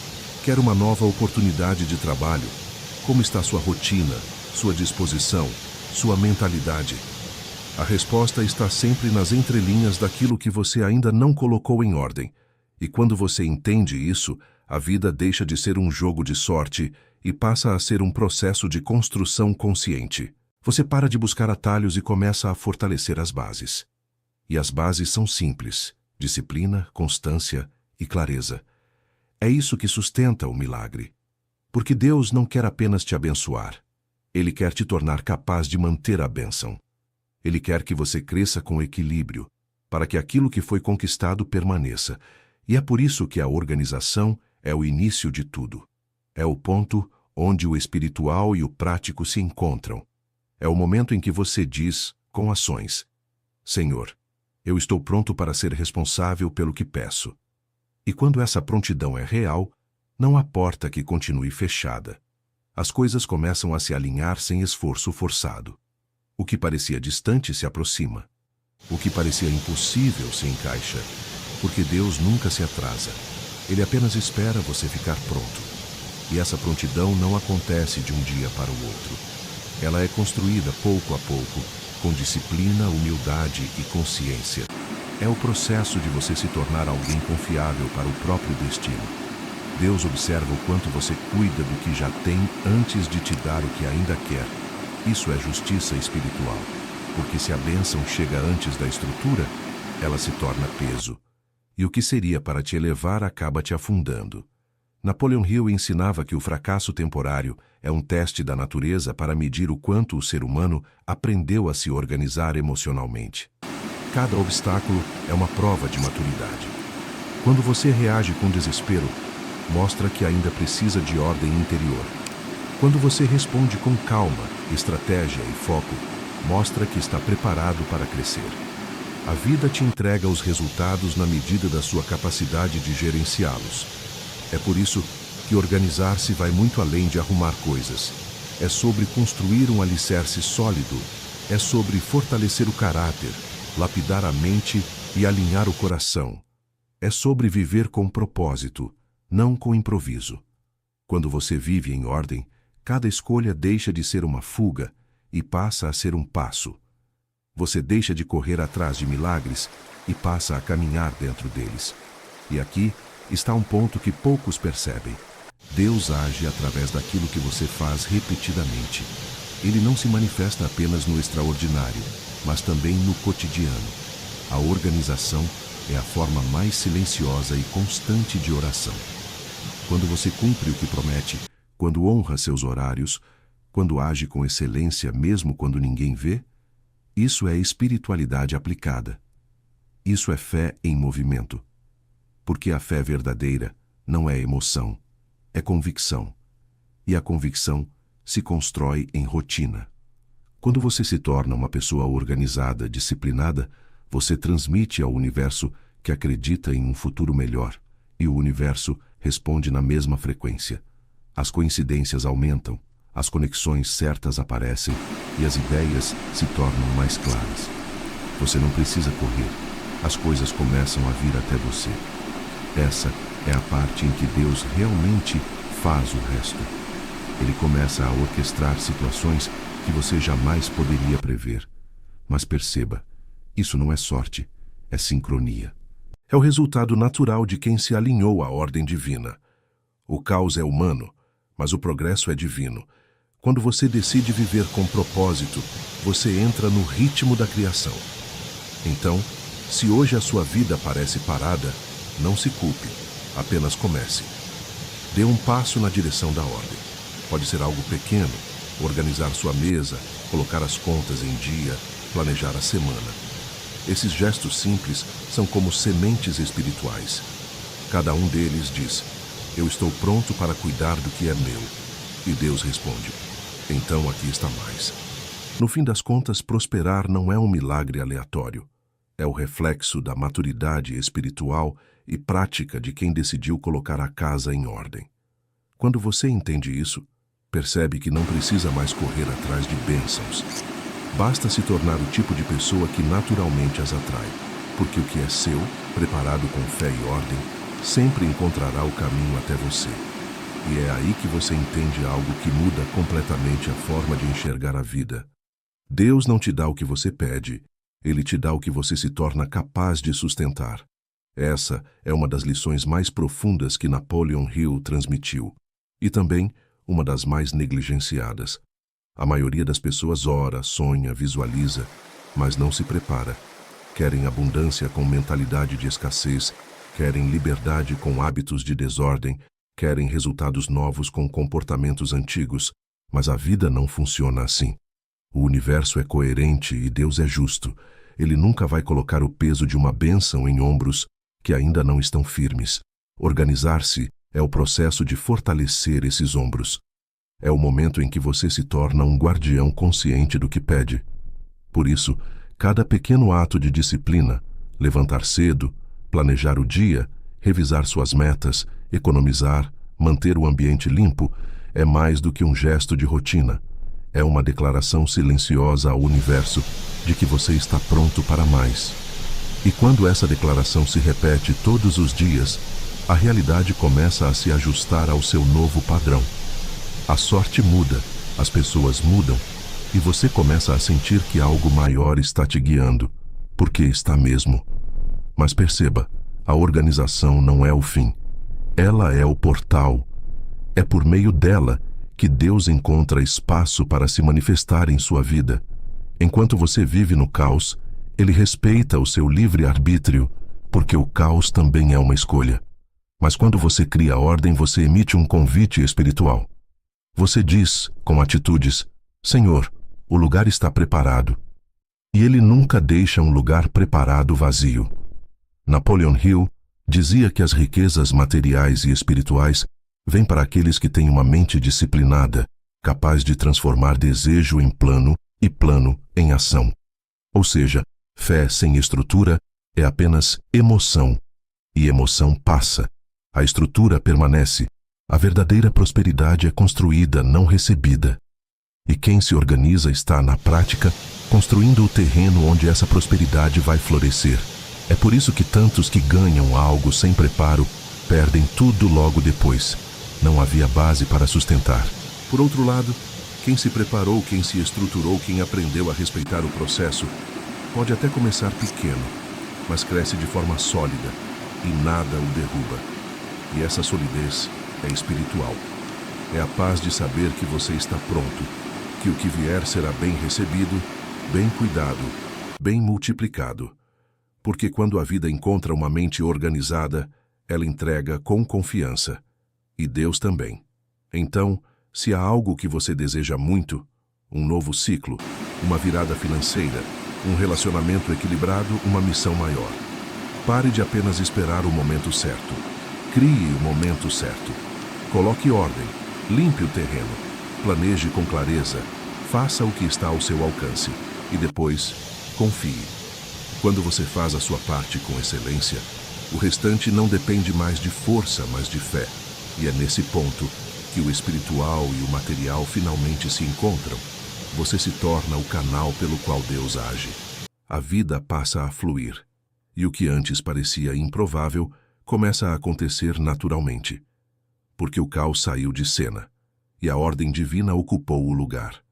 Quer uma nova oportunidade de trabalho? Como está sua rotina, sua disposição, sua mentalidade? A resposta está sempre nas entrelinhas daquilo que você ainda não colocou em ordem. E quando você entende isso, a vida deixa de ser um jogo de sorte e passa a ser um processo de construção consciente. Você para de buscar atalhos e começa a fortalecer as bases. E as bases são simples: disciplina, constância e clareza. É isso que sustenta o milagre. Porque Deus não quer apenas te abençoar. Ele quer te tornar capaz de manter a bênção. Ele quer que você cresça com equilíbrio, para que aquilo que foi conquistado permaneça. E é por isso que a organização é o início de tudo. É o ponto onde o espiritual e o prático se encontram. É o momento em que você diz, com ações: Senhor, eu estou pronto para ser responsável pelo que peço. E quando essa prontidão é real, não há porta que continue fechada. As coisas começam a se alinhar sem esforço forçado. O que parecia distante se aproxima. O que parecia impossível se encaixa. Porque Deus nunca se atrasa. Ele apenas espera você ficar pronto. E essa prontidão não acontece de um dia para o outro. Ela é construída pouco a pouco, com disciplina, humildade e consciência. É o processo de você se tornar alguém confiável para o próprio destino. Deus observa o quanto você cuida do que já tem antes de te dar o que ainda quer. Isso é justiça espiritual, porque se a bênção chega antes da estrutura, ela se torna peso. E o que seria para te elevar acaba te afundando. Napoleon Hill ensinava que o fracasso temporário é um teste da natureza para medir o quanto o ser humano aprendeu a se organizar emocionalmente. Cada obstáculo é uma prova de maturidade. Quando você reage com desespero, mostra que ainda precisa de ordem interior. Quando você responde com calma, estratégia e foco, mostra que está preparado para crescer. A vida te entrega os resultados na medida da sua capacidade de gerenciá-los. É por isso que organizar-se vai muito além de arrumar coisas. É sobre construir um alicerce sólido. É sobre fortalecer o caráter, lapidar a mente e alinhar o coração. É sobre viver com propósito, não com improviso. Quando você vive em ordem, cada escolha deixa de ser uma fuga e passa a ser um passo. Você deixa de correr atrás de milagres e passa a caminhar dentro deles. E aqui está um ponto que poucos percebem. Deus age através daquilo que você faz repetidamente. Ele não se manifesta apenas no extraordinário, mas também no cotidiano. A organização é a forma mais silenciosa e constante de oração. Quando você cumpre o que promete, quando honra seus horários, quando age com excelência mesmo quando ninguém vê, isso é espiritualidade aplicada. Isso é fé em movimento. Porque a fé verdadeira não é emoção, é convicção. E a convicção se constrói em rotina. Quando você se torna uma pessoa organizada, disciplinada, você transmite ao universo que acredita em um futuro melhor, e o universo responde na mesma frequência. As coincidências aumentam, as conexões certas aparecem e as ideias se tornam mais claras. Você não precisa correr, as coisas começam a vir até você. Essa é a parte em que Deus realmente faz o resto. Ele começa a orquestrar situações que você jamais poderia prever. Mas perceba, isso não é sorte, é sincronia. É o resultado natural de quem se alinhou à ordem divina. O caos é humano, mas o progresso é divino. Quando você decide viver com propósito, você entra no ritmo da criação. Então, se hoje a sua vida parece parada, não se culpe, apenas comece. Dê um passo na direção da ordem. Pode ser algo pequeno, organizar sua mesa, colocar as contas em dia, planejar a semana. Esses gestos simples são como sementes espirituais. Cada um deles diz: eu estou pronto para cuidar do que é meu. E Deus responde: então aqui está mais. No fim das contas, prosperar não é um milagre aleatório. É o reflexo da maturidade espiritual e prática de quem decidiu colocar a casa em ordem. Quando você entende isso, percebe que não precisa mais correr atrás de bênçãos. Basta se tornar o tipo de pessoa que naturalmente as atrai, porque o que é seu, preparado com fé e ordem, sempre encontrará o caminho até você. E é aí que você entende algo que muda completamente a forma de enxergar a vida. Deus não te dá o que você pede, Ele te dá o que você se torna capaz de sustentar. Essa é uma das lições mais profundas que Napoleon Hill transmitiu, e também uma das mais negligenciadas. A maioria das pessoas ora, sonha, visualiza, mas não se prepara. Querem abundância com mentalidade de escassez, querem liberdade com hábitos de desordem, querem resultados novos com comportamentos antigos, mas a vida não funciona assim. O universo é coerente e Deus é justo. Ele nunca vai colocar o peso de uma bênção em ombros que ainda não estão firmes. Organizar-se é o processo de fortalecer esses ombros. É o momento em que você se torna um guardião consciente do que pede. Por isso, cada pequeno ato de disciplina, levantar cedo, planejar o dia, revisar suas metas, economizar, manter o ambiente limpo, é mais do que um gesto de rotina. É uma declaração silenciosa ao universo de que você está pronto para mais. E quando essa declaração se repete todos os dias, a realidade começa a se ajustar ao seu novo padrão. A sorte muda, as pessoas mudam, e você começa a sentir que algo maior está te guiando, porque está mesmo. Mas perceba, a organização não é o fim. Ela é o portal. É por meio dela que Deus encontra espaço para se manifestar em sua vida. Enquanto você vive no caos, Ele respeita o seu livre-arbítrio, porque o caos também é uma escolha. Mas quando você cria ordem, você emite um convite espiritual. Você diz, com atitudes: Senhor, o lugar está preparado. E Ele nunca deixa um lugar preparado vazio. Napoleon Hill dizia que as riquezas materiais e espirituais vêm para aqueles que têm uma mente disciplinada, capaz de transformar desejo em plano e plano em ação. Ou seja, fé sem estrutura é apenas emoção, e emoção passa. A estrutura permanece. A verdadeira prosperidade é construída, não recebida. E quem se organiza está, na prática, construindo o terreno onde essa prosperidade vai florescer. É por isso que tantos que ganham algo sem preparo perdem tudo logo depois. Não havia base para sustentar. Por outro lado, quem se preparou, quem se estruturou, quem aprendeu a respeitar o processo, pode até começar pequeno, mas cresce de forma sólida e nada o derruba. E essa solidez é espiritual. É a paz de saber que você está pronto, que o que vier será bem recebido, bem cuidado, bem multiplicado. Porque quando a vida encontra uma mente organizada, ela entrega com confiança. E Deus também. Então, se há algo que você deseja muito, um novo ciclo, uma virada financeira, um relacionamento equilibrado, uma missão maior. Pare de apenas esperar o momento certo. Crie o momento certo. Coloque ordem, limpe o terreno, planeje com clareza, faça o que está ao seu alcance e depois, confie. Quando você faz a sua parte com excelência, o restante não depende mais de força, mas de fé. E é nesse ponto que o espiritual e o material finalmente se encontram. Você se torna o canal pelo qual Deus age. A vida passa a fluir. E o que antes parecia improvável começa a acontecer naturalmente. Porque o caos saiu de cena e a ordem divina ocupou o lugar.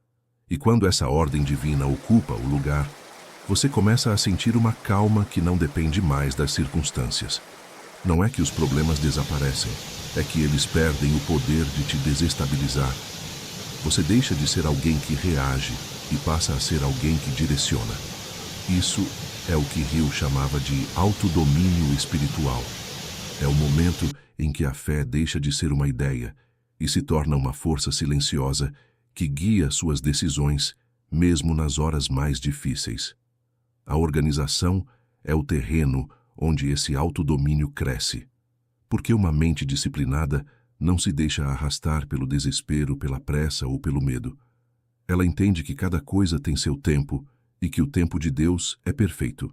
E quando essa ordem divina ocupa o lugar, você começa a sentir uma calma que não depende mais das circunstâncias. Não é que os problemas desaparecem, é que eles perdem o poder de te desestabilizar. Você deixa de ser alguém que reage e passa a ser alguém que direciona. Isso é o que Hill chamava de autodomínio espiritual. É o momento em que a fé deixa de ser uma ideia e se torna uma força silenciosa que guia suas decisões, mesmo nas horas mais difíceis. A organização é o terreno onde esse autodomínio cresce, porque uma mente disciplinada não se deixa arrastar pelo desespero, pela pressa ou pelo medo. Ela entende que cada coisa tem seu tempo e que o tempo de Deus é perfeito.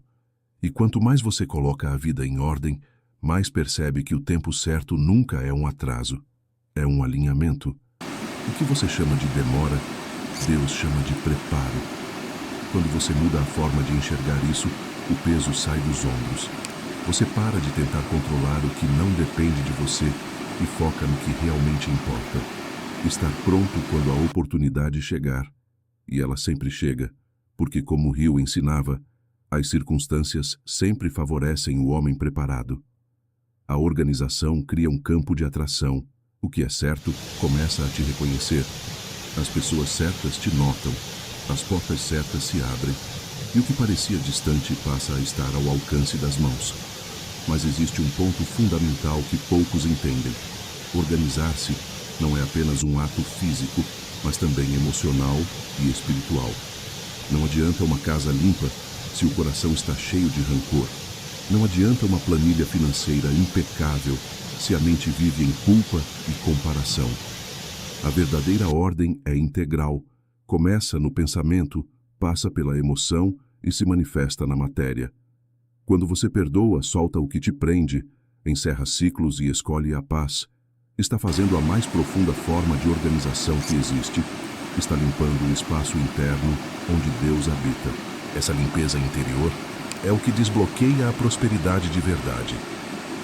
E quanto mais você coloca a vida em ordem, mais percebe que o tempo certo nunca é um atraso, é um alinhamento. O que você chama de demora, Deus chama de preparo. Quando você muda a forma de enxergar isso, o peso sai dos ombros. Você para de tentar controlar o que não depende de você e foca no que realmente importa. Estar pronto quando a oportunidade chegar. E ela sempre chega, porque como Hill ensinava, as circunstâncias sempre favorecem o homem preparado. A organização cria um campo de atração. O que é certo começa a te reconhecer. As pessoas certas te notam. As portas certas se abrem. E o que parecia distante passa a estar ao alcance das mãos. Mas existe um ponto fundamental que poucos entendem. Organizar-se não é apenas um ato físico, mas também emocional e espiritual. Não adianta uma casa limpa se o coração está cheio de rancor. Não adianta uma planilha financeira impecável se a mente vive em culpa e comparação. A verdadeira ordem é integral. Começa no pensamento, passa pela emoção e se manifesta na matéria. Quando você perdoa, solta o que te prende, encerra ciclos e escolhe a paz, está fazendo a mais profunda forma de organização que existe. Está limpando o espaço interno onde Deus habita. Essa limpeza interior é o que desbloqueia a prosperidade de verdade.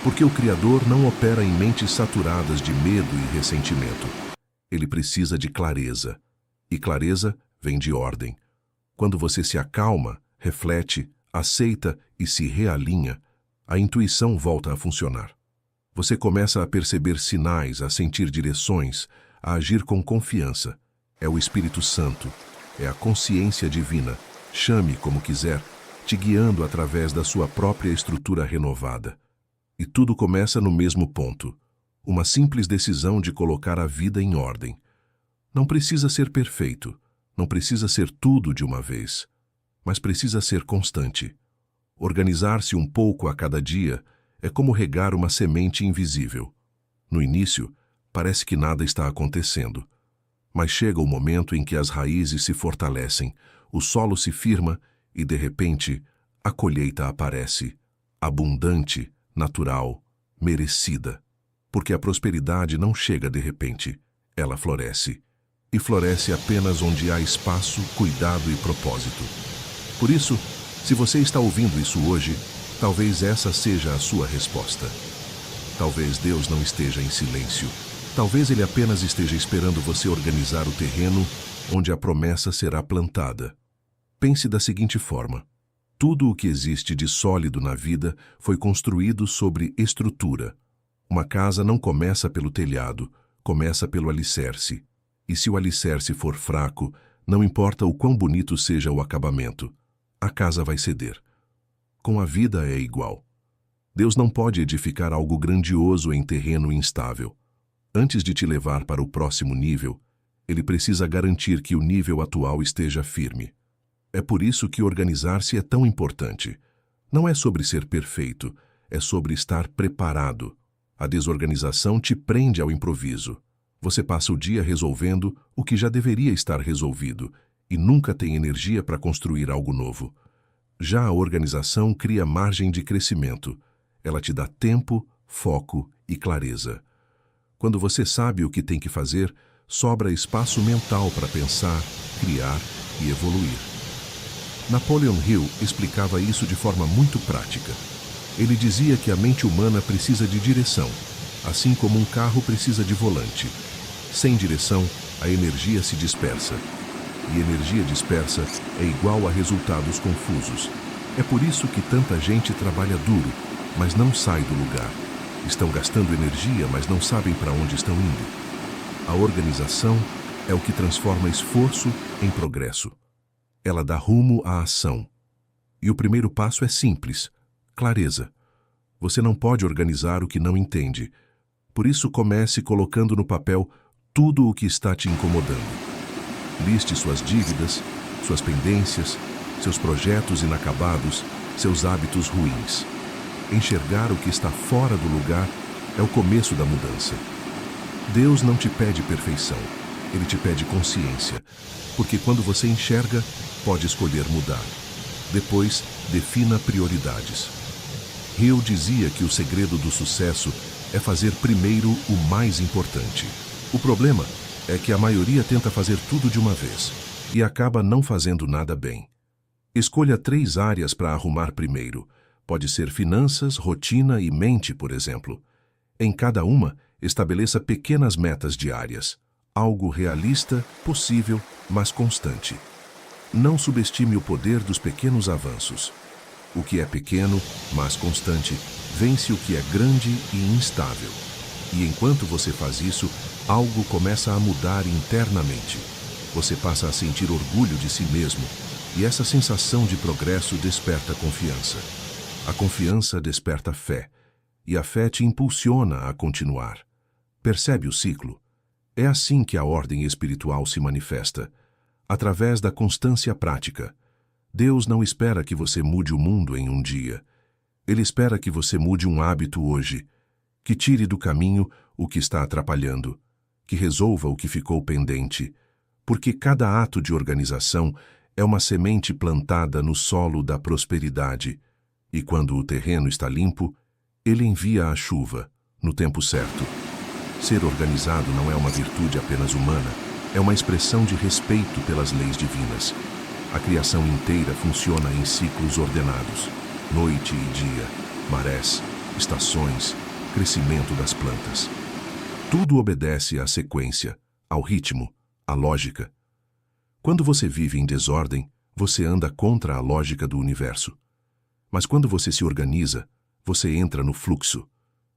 Porque o Criador não opera em mentes saturadas de medo e ressentimento. Ele precisa de clareza. E clareza vem de ordem. Quando você se acalma, reflete, aceita e se realinha, a intuição volta a funcionar. Você começa a perceber sinais, a sentir direções, a agir com confiança. É o Espírito Santo, é a consciência divina, chame como quiser, te guiando através da sua própria estrutura renovada. E tudo começa no mesmo ponto, uma simples decisão de colocar a vida em ordem. Não precisa ser perfeito, não precisa ser tudo de uma vez, mas precisa ser constante. Organizar-se um pouco a cada dia é como regar uma semente invisível. No início, parece que nada está acontecendo. Mas chega o momento em que as raízes se fortalecem, o solo se firma e, de repente, a colheita aparece, abundante, natural, merecida. porque a prosperidade não chega de repente, ela floresce. E floresce apenas onde há espaço, cuidado e propósito. Por isso, se você está ouvindo isso hoje, talvez essa seja a sua resposta. Talvez Deus não esteja em silêncio. Talvez Ele apenas esteja esperando você organizar o terreno onde a promessa será plantada. Pense da seguinte forma: tudo o que existe de sólido na vida foi construído sobre estrutura. Uma casa não começa pelo telhado, começa pelo alicerce. E se o alicerce for fraco, não importa o quão bonito seja o acabamento, a casa vai ceder. Com a vida é igual. Deus não pode edificar algo grandioso em terreno instável. Antes de te levar para o próximo nível, Ele precisa garantir que o nível atual esteja firme. É por isso que organizar-se é tão importante. Não é sobre ser perfeito, é sobre estar preparado. A desorganização te prende ao improviso. Você passa o dia resolvendo o que já deveria estar resolvido e nunca tem energia para construir algo novo. Já a organização cria margem de crescimento. Ela te dá tempo, foco e clareza. Quando você sabe o que tem que fazer, sobra espaço mental para pensar, criar e evoluir. Napoleon Hill explicava isso de forma muito prática. Ele dizia que a mente humana precisa de direção, assim como um carro precisa de volante. Sem direção, a energia se dispersa. E energia dispersa é igual a resultados confusos. É por isso que tanta gente trabalha duro, mas não sai do lugar. Estão gastando energia, mas não sabem para onde estão indo. A organização é o que transforma esforço em progresso. Ela dá rumo à ação. E o primeiro passo é simples: clareza. Você não pode organizar o que não entende. Por isso, comece colocando no papel tudo o que está te incomodando. Liste suas dívidas, suas pendências, seus projetos inacabados, seus hábitos ruins. Enxergar o que está fora do lugar é o começo da mudança. Deus não te pede perfeição, Ele te pede consciência, porque quando você enxerga, pode escolher mudar. Depois, defina prioridades. Hill dizia que o segredo do sucesso é fazer primeiro o mais importante. O problema é que a maioria tenta fazer tudo de uma vez e acaba não fazendo nada bem. Escolha 3 áreas para arrumar primeiro. Pode ser finanças, rotina e mente, por exemplo. Em cada uma, estabeleça pequenas metas diárias. Algo realista, possível, mas constante. Não subestime o poder dos pequenos avanços. O que é pequeno, mas constante, vence o que é grande e instável. E enquanto você faz isso, algo começa a mudar internamente. Você passa a sentir orgulho de si mesmo, e essa sensação de progresso desperta confiança. A confiança desperta fé, e a fé te impulsiona a continuar. Percebe o ciclo? É assim que a ordem espiritual se manifesta, através da constância prática. Deus não espera que você mude o mundo em um dia. Ele espera que você mude um hábito hoje, que tire do caminho o que está atrapalhando, que resolva o que ficou pendente, porque cada ato de organização é uma semente plantada no solo da prosperidade, e quando o terreno está limpo, Ele envia a chuva, no tempo certo. Ser organizado não é uma virtude apenas humana, é uma expressão de respeito pelas leis divinas. A criação inteira funciona em ciclos ordenados, noite e dia, marés, estações, crescimento das plantas. Tudo obedece à sequência, ao ritmo, à lógica. Quando você vive em desordem, você anda contra a lógica do universo. Mas quando você se organiza, você entra no fluxo.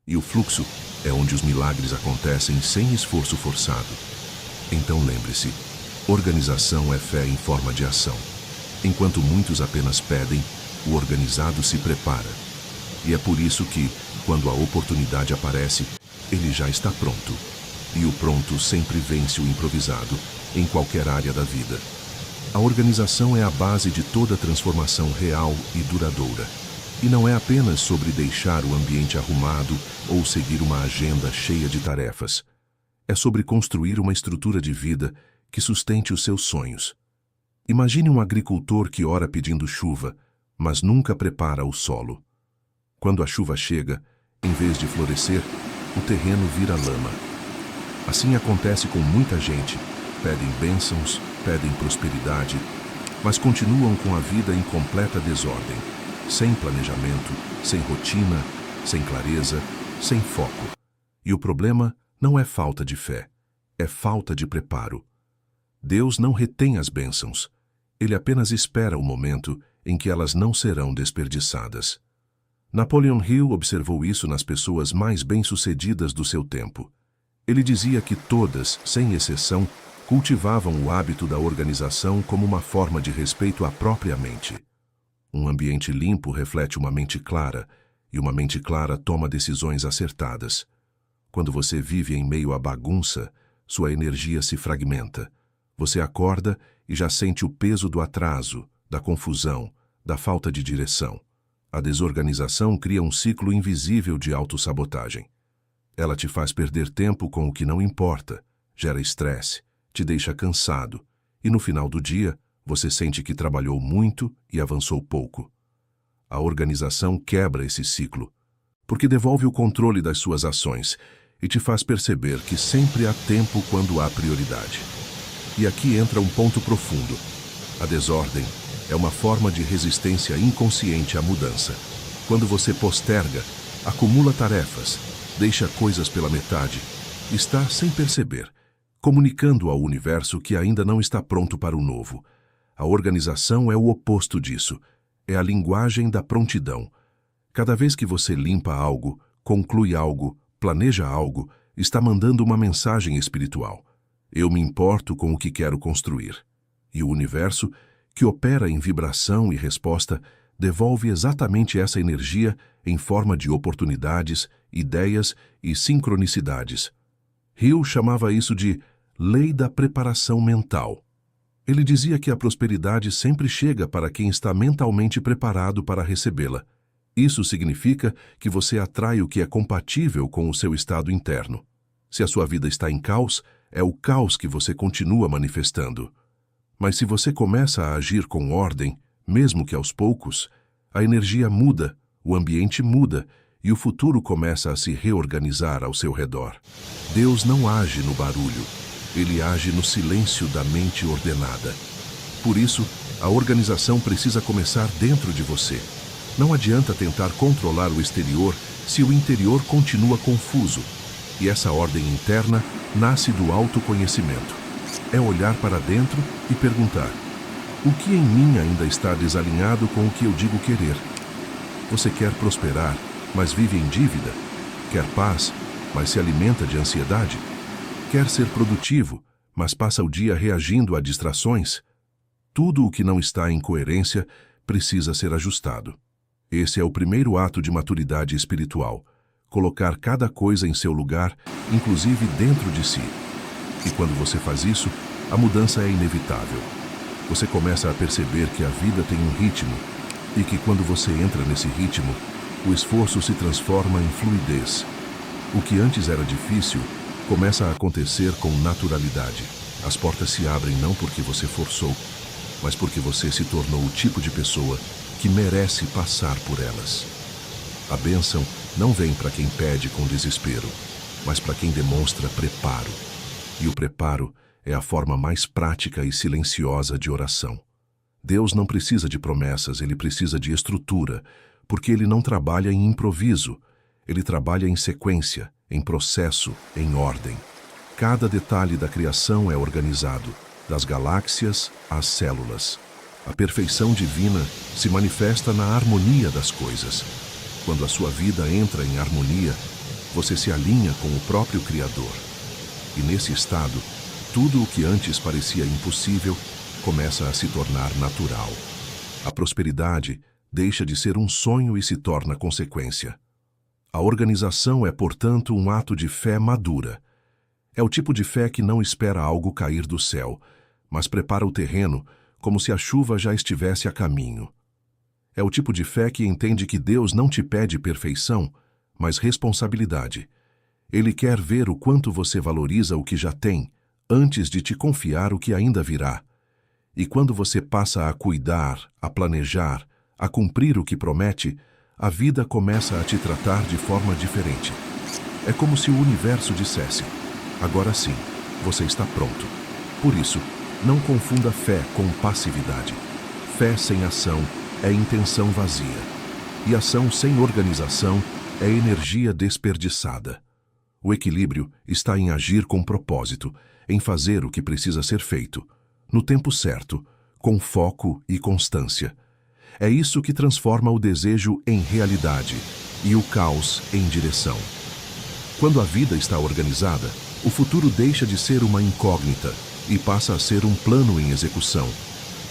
E o fluxo é onde os milagres acontecem sem esforço forçado. Então lembre-se, organização é fé em forma de ação. Enquanto muitos apenas pedem, o organizado se prepara. E é por isso que, quando a oportunidade aparece, ele já está pronto. E o pronto sempre vence o improvisado, em qualquer área da vida. A organização é a base de toda transformação real e duradoura. E não é apenas sobre deixar o ambiente arrumado ou seguir uma agenda cheia de tarefas. É sobre construir uma estrutura de vida que sustente os seus sonhos. Imagine um agricultor que ora pedindo chuva, mas nunca prepara o solo. Quando a chuva chega, em vez de florescer, o terreno vira lama. Assim acontece com muita gente. Pedem bênçãos, pedem prosperidade, mas continuam com a vida em completa desordem, sem planejamento, sem rotina, sem clareza, sem foco. E o problema não é falta de fé, é falta de preparo. Deus não retém as bênçãos. Ele apenas espera o momento em que elas não serão desperdiçadas. Napoleon Hill observou isso nas pessoas mais bem-sucedidas do seu tempo. Ele dizia que todas, sem exceção, cultivavam o hábito da organização como uma forma de respeito à própria mente. Um ambiente limpo reflete uma mente clara, e uma mente clara toma decisões acertadas. Quando você vive em meio à bagunça, sua energia se fragmenta. Você acorda e já sente o peso do atraso, da confusão, da falta de direção. A desorganização cria um ciclo invisível de autossabotagem. Ela te faz perder tempo com o que não importa, gera estresse, te deixa cansado, e no final do dia, você sente que trabalhou muito e avançou pouco. A organização quebra esse ciclo, porque devolve o controle das suas ações e te faz perceber que sempre há tempo quando há prioridade. E aqui entra um ponto profundo. A desordem é uma forma de resistência inconsciente à mudança. Quando você posterga, acumula tarefas, deixa coisas pela metade, está sem perceber, comunicando ao universo que ainda não está pronto para o novo. A organização é o oposto disso. É a linguagem da prontidão. Cada vez que você limpa algo, conclui algo, planeja algo, está mandando uma mensagem espiritual. Eu me importo com o que quero construir. E o universo, que opera em vibração e resposta, devolve exatamente essa energia em forma de oportunidades, ideias e sincronicidades. Hill chamava isso de lei da preparação mental. Ele dizia que a prosperidade sempre chega para quem está mentalmente preparado para recebê-la. Isso significa que você atrai o que é compatível com o seu estado interno. Se a sua vida está em caos, é o caos que você continua manifestando. Mas se você começa a agir com ordem, mesmo que aos poucos, a energia muda, o ambiente muda e o futuro começa a se reorganizar ao seu redor. Deus não age no barulho, ele age no silêncio da mente ordenada. Por isso, a organização precisa começar dentro de você. Não adianta tentar controlar o exterior se o interior continua confuso. E essa ordem interna nasce do autoconhecimento. É olhar para dentro e perguntar: o que em mim ainda está desalinhado com o que eu digo querer? Você quer prosperar, mas vive em dívida? Quer paz, mas se alimenta de ansiedade? Quer ser produtivo, mas passa o dia reagindo a distrações? Tudo o que não está em coerência precisa ser ajustado. Esse é o primeiro ato de maturidade espiritual: colocar cada coisa em seu lugar, inclusive dentro de si. E quando você faz isso, a mudança é inevitável. Você começa a perceber que a vida tem um ritmo e que quando você entra nesse ritmo, o esforço se transforma em fluidez. O que antes era difícil começa a acontecer com naturalidade. As portas se abrem não porque você forçou, mas porque você se tornou o tipo de pessoa que merece passar por elas. A bênção não vem para quem pede com desespero, mas para quem demonstra preparo. E o preparo é a forma mais prática e silenciosa de oração. Deus não precisa de promessas, ele precisa de estrutura, porque ele não trabalha em improviso, ele trabalha em sequência, em processo, em ordem. Cada detalhe da criação é organizado, das galáxias às células. A perfeição divina se manifesta na harmonia das coisas. Quando a sua vida entra em harmonia, você se alinha com o próprio Criador. E nesse estado, tudo o que antes parecia impossível começa a se tornar natural. A prosperidade deixa de ser um sonho e se torna consequência. A organização é, portanto, um ato de fé madura. É o tipo de fé que não espera algo cair do céu, mas prepara o terreno como se a chuva já estivesse a caminho. É o tipo de fé que entende que Deus não te pede perfeição, mas responsabilidade. Ele quer ver o quanto você valoriza o que já tem, antes de te confiar o que ainda virá. E quando você passa a cuidar, a planejar, a cumprir o que promete, a vida começa a te tratar de forma diferente. É como se o universo dissesse: agora sim, você está pronto. Por isso, não confunda fé com passividade. Fé sem ação é intenção vazia. E ação sem organização é energia desperdiçada. O equilíbrio está em agir com propósito, em fazer o que precisa ser feito, no tempo certo, com foco e constância. É isso que transforma o desejo em realidade e o caos em direção. Quando a vida está organizada, o futuro deixa de ser uma incógnita e passa a ser um plano em execução.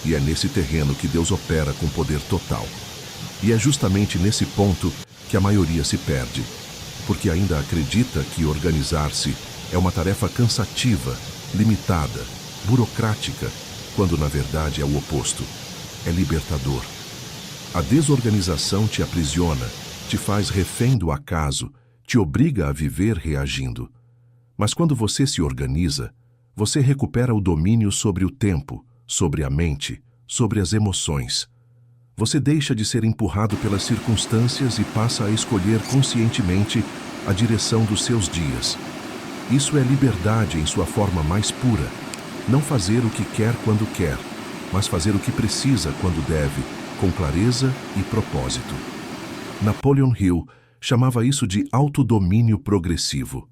E é nesse terreno que Deus opera com poder total. E é justamente nesse ponto que a maioria se perde, porque ainda acredita que organizar-se é uma tarefa cansativa, limitada, burocrática, quando na verdade é o oposto. É libertador. A desorganização te aprisiona, te faz refém do acaso, te obriga a viver reagindo. Mas quando você se organiza, você recupera o domínio sobre o tempo, sobre a mente, sobre as emoções. Você deixa de ser empurrado pelas circunstâncias e passa a escolher conscientemente a direção dos seus dias. Isso é liberdade em sua forma mais pura. Não fazer o que quer quando quer, mas fazer o que precisa quando deve, com clareza e propósito. Napoleon Hill chamava isso de autodomínio progressivo,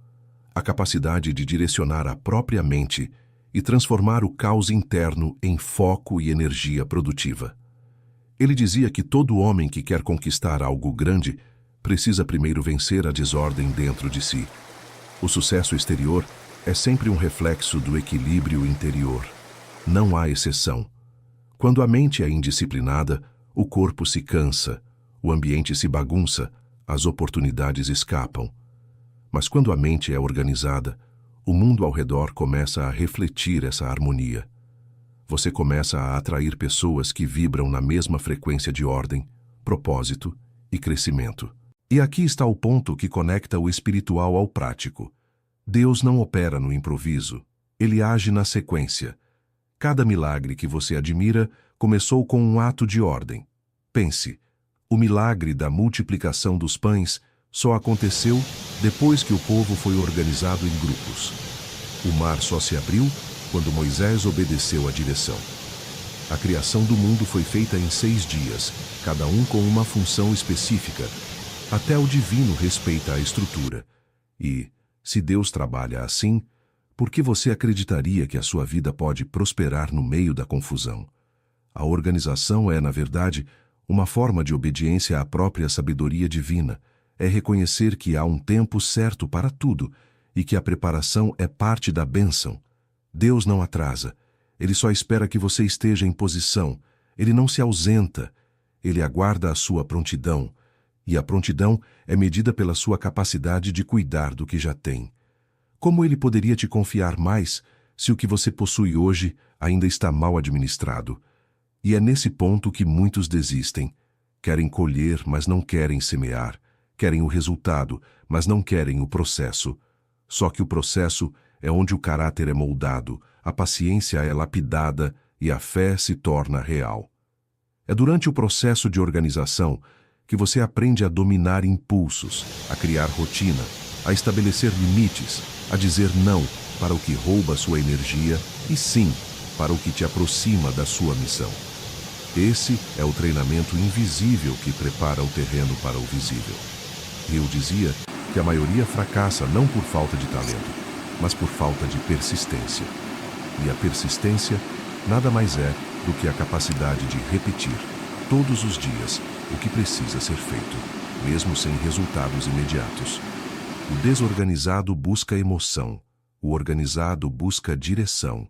a capacidade de direcionar a própria mente e transformar o caos interno em foco e energia produtiva. Ele dizia que todo homem que quer conquistar algo grande precisa primeiro vencer a desordem dentro de si. O sucesso exterior é sempre um reflexo do equilíbrio interior. Não há exceção. Quando a mente é indisciplinada, o corpo se cansa, o ambiente se bagunça, as oportunidades escapam. Mas quando a mente é organizada, o mundo ao redor começa a refletir essa harmonia. Você começa a atrair pessoas que vibram na mesma frequência de ordem, propósito e crescimento. E aqui está o ponto que conecta o espiritual ao prático. Deus não opera no improviso, ele age na sequência. Cada milagre que você admira começou com um ato de ordem. Pense, o milagre da multiplicação dos pães só aconteceu depois que o povo foi organizado em grupos. O mar só se abriu quando Moisés obedeceu a direção. A criação do mundo foi feita em 6 dias, cada um com uma função específica. Até o divino respeita a estrutura. E, se Deus trabalha assim, por que você acreditaria que a sua vida pode prosperar no meio da confusão? A organização é, na verdade, uma forma de obediência à própria sabedoria divina. É reconhecer que há um tempo certo para tudo e que a preparação é parte da bênção. Deus não atrasa. Ele só espera que você esteja em posição. Ele não se ausenta. Ele aguarda a sua prontidão. E a prontidão é medida pela sua capacidade de cuidar do que já tem. Como ele poderia te confiar mais se o que você possui hoje ainda está mal administrado? E é nesse ponto que muitos desistem. Querem colher, mas não querem semear. Querem o resultado, mas não querem o processo. Só que o processo é onde o caráter é moldado, a paciência é lapidada e a fé se torna real. É durante o processo de organização que você aprende a dominar impulsos, a criar rotina, a estabelecer limites, a dizer não para o que rouba sua energia e sim para o que te aproxima da sua missão. Esse é o treinamento invisível que prepara o terreno para o visível. Hill dizia que a maioria fracassa não por falta de talento, mas por falta de persistência. E a persistência nada mais é do que a capacidade de repetir, todos os dias, o que precisa ser feito, mesmo sem resultados imediatos. O desorganizado busca emoção, o organizado busca direção.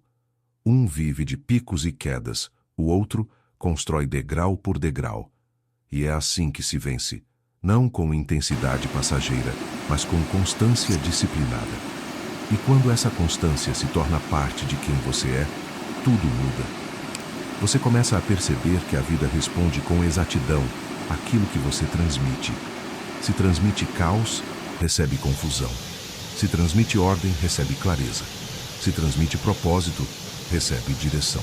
Um vive de picos e quedas, o outro constrói degrau por degrau. E é assim que se vence, não com intensidade passageira, mas com constância disciplinada. E quando essa constância se torna parte de quem você é, tudo muda. Você começa a perceber que a vida responde com exatidão aquilo que você transmite. Se transmite caos, recebe confusão. Se transmite ordem, recebe clareza. Se transmite propósito, recebe direção.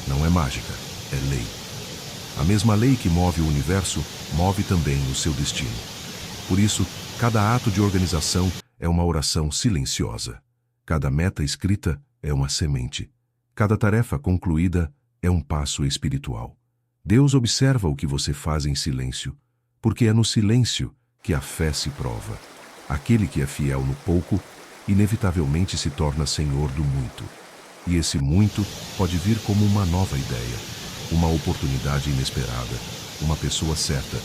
Não é mágica, é lei. A mesma lei que move o universo, move também o seu destino. Por isso, cada ato de organização é uma oração silenciosa. Cada meta escrita é uma semente. Cada tarefa concluída é um passo espiritual. Deus observa o que você faz em silêncio, porque é no silêncio que a fé se prova. Aquele que é fiel no pouco, inevitavelmente se torna senhor do muito. E esse muito pode vir como uma nova ideia, uma oportunidade inesperada, uma pessoa certa.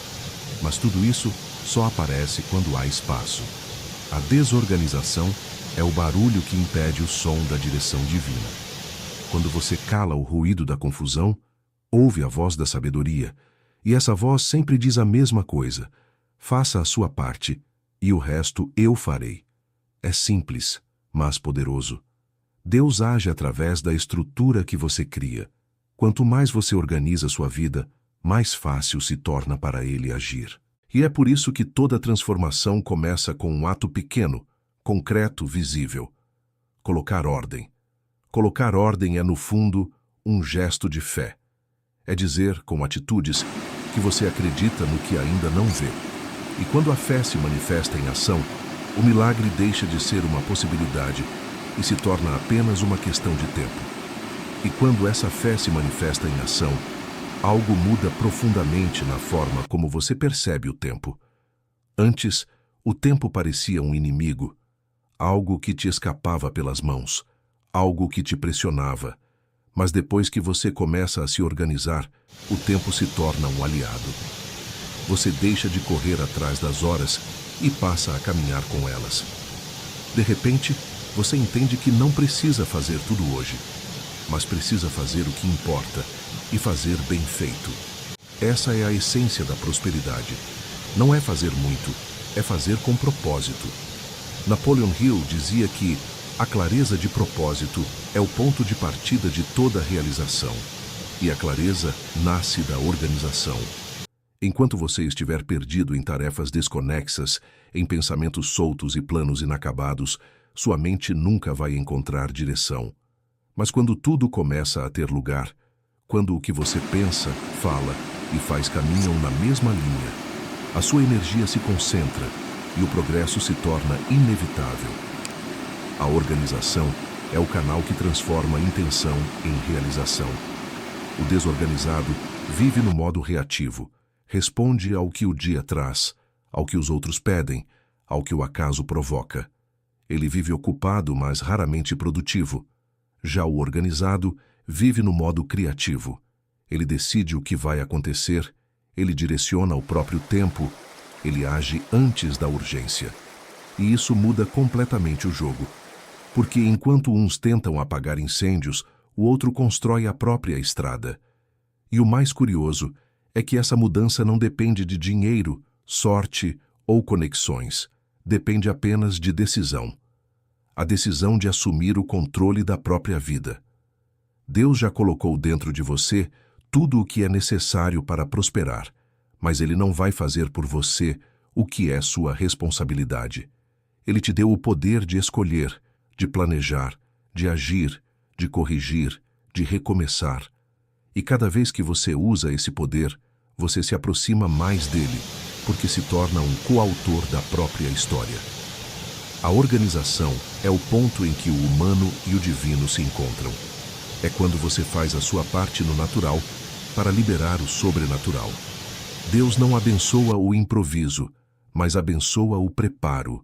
Mas tudo isso só aparece quando há espaço. A desorganização é o barulho que impede o som da direção divina. Quando você cala o ruído da confusão, ouve a voz da sabedoria, e essa voz sempre diz a mesma coisa: faça a sua parte, e o resto eu farei. É simples, mas poderoso. Deus age através da estrutura que você cria. Quanto mais você organiza sua vida, mais fácil se torna para Ele agir. E é por isso que toda transformação começa com um ato pequeno, concreto, visível. Colocar ordem. Colocar ordem é, no fundo, um gesto de fé. É dizer, com atitudes, que você acredita no que ainda não vê. E quando a fé se manifesta em ação, o milagre deixa de ser uma possibilidade e se torna apenas uma questão de tempo. E quando essa fé se manifesta em ação, algo muda profundamente na forma como você percebe o tempo. Antes, o tempo parecia um inimigo, algo que te escapava pelas mãos, algo que te pressionava. Mas depois que você começa a se organizar, o tempo se torna um aliado. Você deixa de correr atrás das horas e passa a caminhar com elas. De repente, você entende que não precisa fazer tudo hoje, mas precisa fazer o que importa e fazer bem feito. Essa é a essência da prosperidade. Não é fazer muito, é fazer com propósito. Napoleon Hill dizia que a clareza de propósito é o ponto de partida de toda realização, e a clareza nasce da organização. Enquanto você estiver perdido em tarefas desconexas, em pensamentos soltos e planos inacabados, sua mente nunca vai encontrar direção. Mas quando tudo começa a ter lugar, quando o que você pensa, fala e faz caminham na mesma linha, a sua energia se concentra e o progresso se torna inevitável. A organização é o canal que transforma a intenção em realização. O desorganizado vive no modo reativo, responde ao que o dia traz, ao que os outros pedem, ao que o acaso provoca. Ele vive ocupado, mas raramente produtivo. Já o organizado vive no modo criativo. Ele decide o que vai acontecer, ele direciona o próprio tempo, ele age antes da urgência. E isso muda completamente o jogo. Porque enquanto uns tentam apagar incêndios, o outro constrói a própria estrada. E o mais curioso é que essa mudança não depende de dinheiro, sorte ou conexões. Depende apenas de decisão. A decisão de assumir o controle da própria vida. Deus já colocou dentro de você tudo o que é necessário para prosperar, mas Ele não vai fazer por você o que é sua responsabilidade. Ele te deu o poder de escolher, de planejar, de agir, de corrigir, de recomeçar. E cada vez que você usa esse poder, você se aproxima mais dele, porque se torna um coautor da própria história. A organização é o ponto em que o humano e o divino se encontram. É quando você faz a sua parte no natural para liberar o sobrenatural. Deus não abençoa o improviso, mas abençoa o preparo.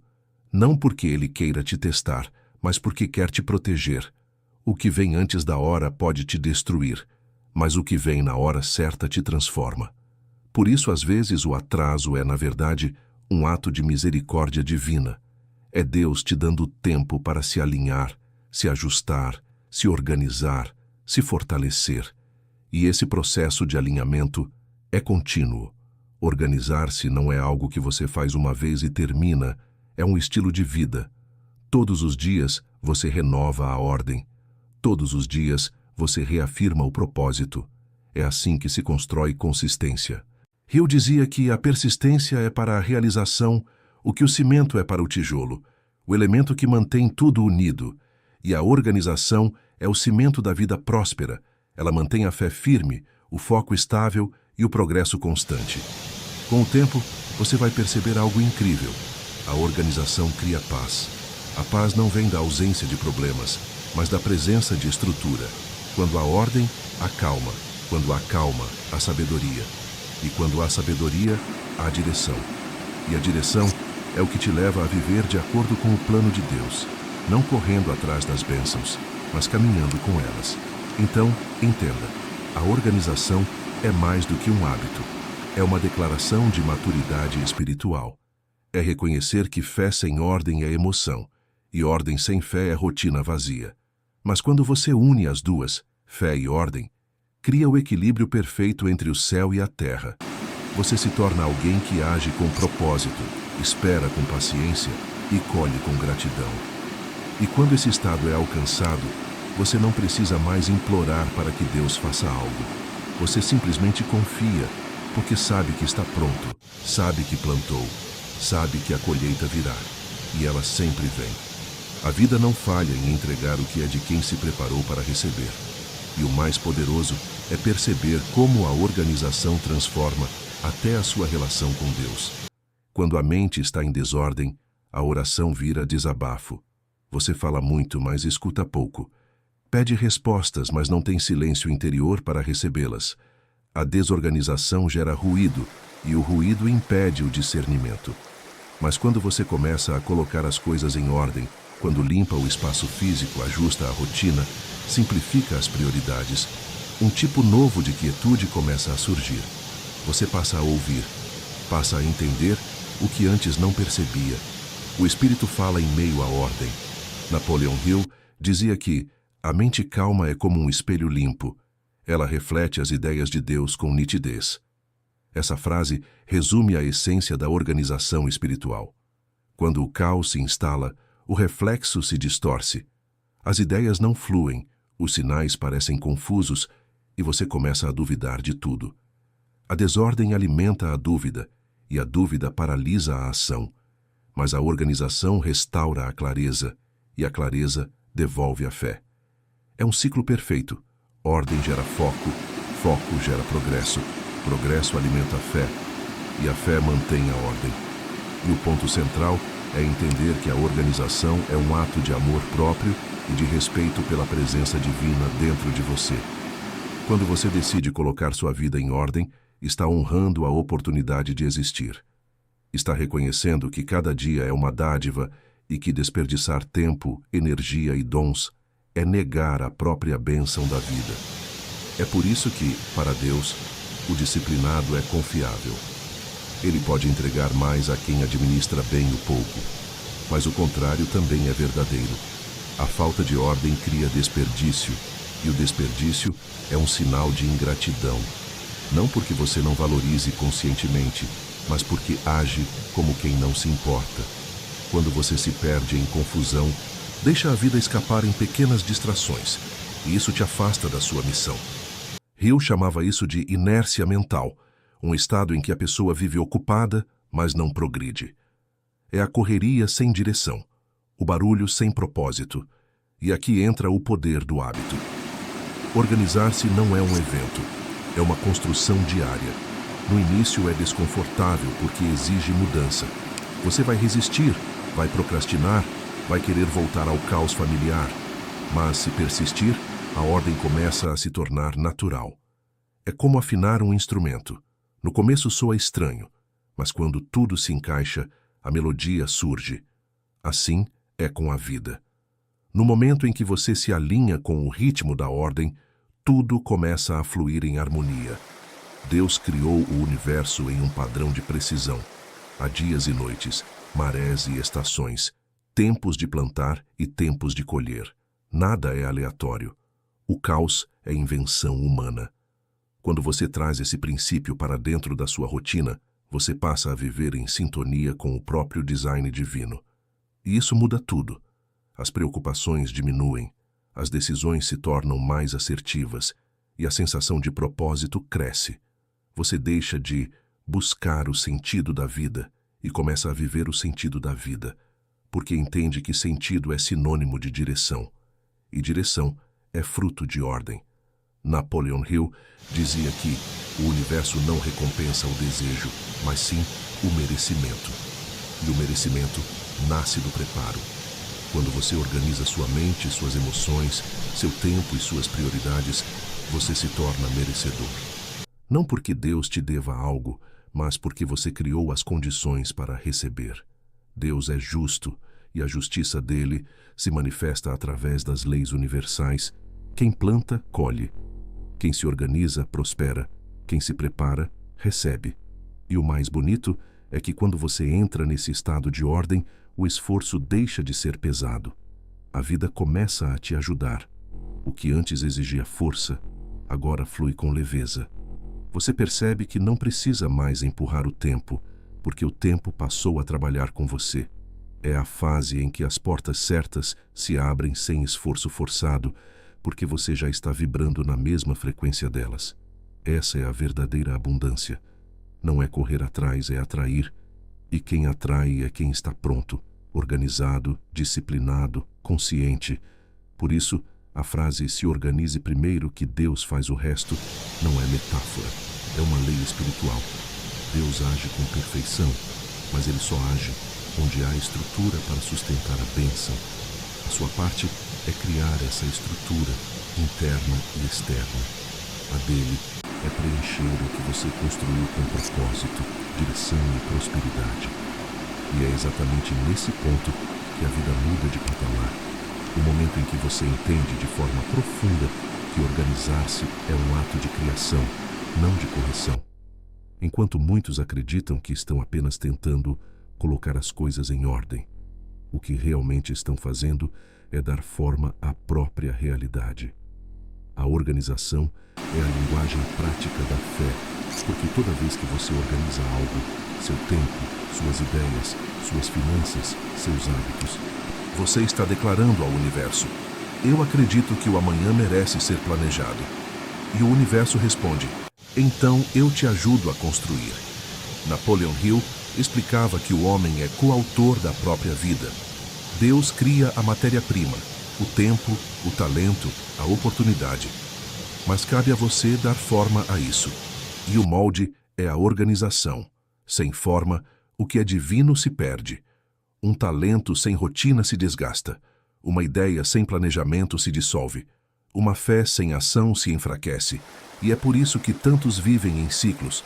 Não porque Ele queira te testar, mas porque quer te proteger. O que vem antes da hora pode te destruir, mas o que vem na hora certa te transforma. Por isso, às vezes, o atraso é, na verdade, um ato de misericórdia divina. É Deus te dando tempo para se alinhar, se ajustar, se organizar, se fortalecer. E esse processo de alinhamento é contínuo. Organizar-se não é algo que você faz uma vez e termina, é um estilo de vida. Todos os dias você renova a ordem. Todos os dias você reafirma o propósito. É assim que se constrói consistência. Hill dizia que a persistência é para a realização o que o cimento é para o tijolo, o elemento que mantém tudo unido, e a organização é o cimento da vida próspera. Ela mantém a fé firme, o foco estável e o progresso constante. Com o tempo, você vai perceber algo incrível. A organização cria paz. A paz não vem da ausência de problemas, mas da presença de estrutura. Quando há ordem, há calma. Quando há calma, há sabedoria. E quando há sabedoria, há direção. E a direção é o que te leva a viver de acordo com o plano de Deus, não correndo atrás das bênçãos, mas caminhando com elas. Então, entenda, a organização é mais do que um hábito. É uma declaração de maturidade espiritual. É reconhecer que fé sem ordem é emoção, e ordem sem fé é rotina vazia. Mas quando você une as duas, fé e ordem, cria o equilíbrio perfeito entre o céu e a terra. Você se torna alguém que age com propósito, espera com paciência e colhe com gratidão. E quando esse estado é alcançado, você não precisa mais implorar para que Deus faça algo. Você simplesmente confia, porque sabe que está pronto, sabe que plantou, sabe que a colheita virá, e ela sempre vem. A vida não falha em entregar o que é de quem se preparou para receber. E o mais poderoso é perceber como a organização transforma até a sua relação com Deus. Quando a mente está em desordem, a oração vira desabafo. Você fala muito, mas escuta pouco. Pede respostas, mas não tem silêncio interior para recebê-las. A desorganização gera ruído, e o ruído impede o discernimento. Mas quando você começa a colocar as coisas em ordem, quando limpa o espaço físico, ajusta a rotina, simplifica as prioridades, um tipo novo de quietude começa a surgir. Você passa a ouvir, passa a entender o que antes não percebia. O espírito fala em meio à ordem. Napoleon Hill dizia que a mente calma é como um espelho limpo. Ela reflete as ideias de Deus com nitidez. Essa frase resume a essência da organização espiritual. Quando o caos se instala, o reflexo se distorce. As ideias não fluem, os sinais parecem confusos e você começa a duvidar de tudo. A desordem alimenta a dúvida e a dúvida paralisa a ação. Mas a organização restaura a clareza e a clareza devolve a fé. É um ciclo perfeito. Ordem gera foco, foco gera progresso, progresso alimenta a fé e a fé mantém a ordem. E o ponto central é entender que a organização é um ato de amor próprio e de respeito pela presença divina dentro de você. Quando você decide colocar sua vida em ordem, está honrando a oportunidade de existir. Está reconhecendo que cada dia é uma dádiva e que desperdiçar tempo, energia e dons é negar a própria bênção da vida. É por isso que, para Deus, o disciplinado é confiável. Ele pode entregar mais a quem administra bem o pouco, mas o contrário também é verdadeiro. A falta de ordem cria desperdício, e o desperdício é um sinal de ingratidão. Não porque você não valorize conscientemente, mas porque age como quem não se importa. Quando você se perde em confusão, deixa a vida escapar em pequenas distrações, e isso te afasta da sua missão. Hill chamava isso de inércia mental, um estado em que a pessoa vive ocupada, mas não progride. É a correria sem direção, o barulho sem propósito, e aqui entra o poder do hábito. Organizar-se não é um evento, é uma construção diária. No início é desconfortável porque exige mudança. Você vai resistir, vai procrastinar, vai querer voltar ao caos familiar. Mas, se persistir, a ordem começa a se tornar natural. É como afinar um instrumento. No começo soa estranho, mas quando tudo se encaixa, a melodia surge. Assim é com a vida. No momento em que você se alinha com o ritmo da ordem, tudo começa a fluir em harmonia. Deus criou o universo em um padrão de precisão. Há dias e noites, marés e estações, tempos de plantar e tempos de colher. Nada é aleatório. O caos é invenção humana. Quando você traz esse princípio para dentro da sua rotina, você passa a viver em sintonia com o próprio design divino. E isso muda tudo. As preocupações diminuem, as decisões se tornam mais assertivas e a sensação de propósito cresce. Você deixa de buscar o sentido da vida e começa a viver o sentido da vida, porque entende que sentido é sinônimo de direção, e direção é fruto de ordem. Napoleon Hill dizia que o universo não recompensa o desejo, mas sim o merecimento. E o merecimento nasce do preparo. Quando você organiza sua mente, suas emoções, seu tempo e suas prioridades, você se torna merecedor. Não porque Deus te deva algo, mas porque você criou as condições para receber. Deus é justo e a justiça dele se manifesta através das leis universais. Quem planta, colhe. Quem se organiza, prospera. Quem se prepara, recebe. E o mais bonito é que quando você entra nesse estado de ordem, o esforço deixa de ser pesado. A vida começa a te ajudar. O que antes exigia força, agora flui com leveza. Você percebe que não precisa mais empurrar o tempo, porque o tempo passou a trabalhar com você. É a fase em que as portas certas se abrem sem esforço forçado, porque você já está vibrando na mesma frequência delas. Essa é a verdadeira abundância. Não é correr atrás, é atrair. E quem atrai é quem está pronto, organizado, disciplinado, consciente. Por isso, a frase "se organize primeiro que Deus faz o resto" não é metáfora, é uma lei espiritual. Deus age com perfeição, mas ele só age onde há estrutura para sustentar a bênção. A sua parte é criar essa estrutura interna e externa. A dele é preencher o que você construiu com propósito, direção e prosperidade. E é exatamente nesse ponto que a vida muda de patamar. O momento em que você entende de forma profunda que organizar-se é um ato de criação, não de correção. Enquanto muitos acreditam que estão apenas tentando colocar as coisas em ordem, o que realmente estão fazendo é dar forma à própria realidade. A organização é a linguagem prática da fé, porque toda vez que você organiza algo, seu tempo, suas ideias, suas finanças, seus hábitos, você está declarando ao universo: eu acredito que o amanhã merece ser planejado. E o universo responde: então eu te ajudo a construir. Napoleon Hill explicava que o homem é coautor da própria vida. Deus cria a matéria-prima, o tempo, o talento, a oportunidade. Mas cabe a você dar forma a isso. E o molde é a organização. Sem forma, o que é divino se perde. Um talento sem rotina se desgasta. Uma ideia sem planejamento se dissolve. Uma fé sem ação se enfraquece. E é por isso que tantos vivem em ciclos.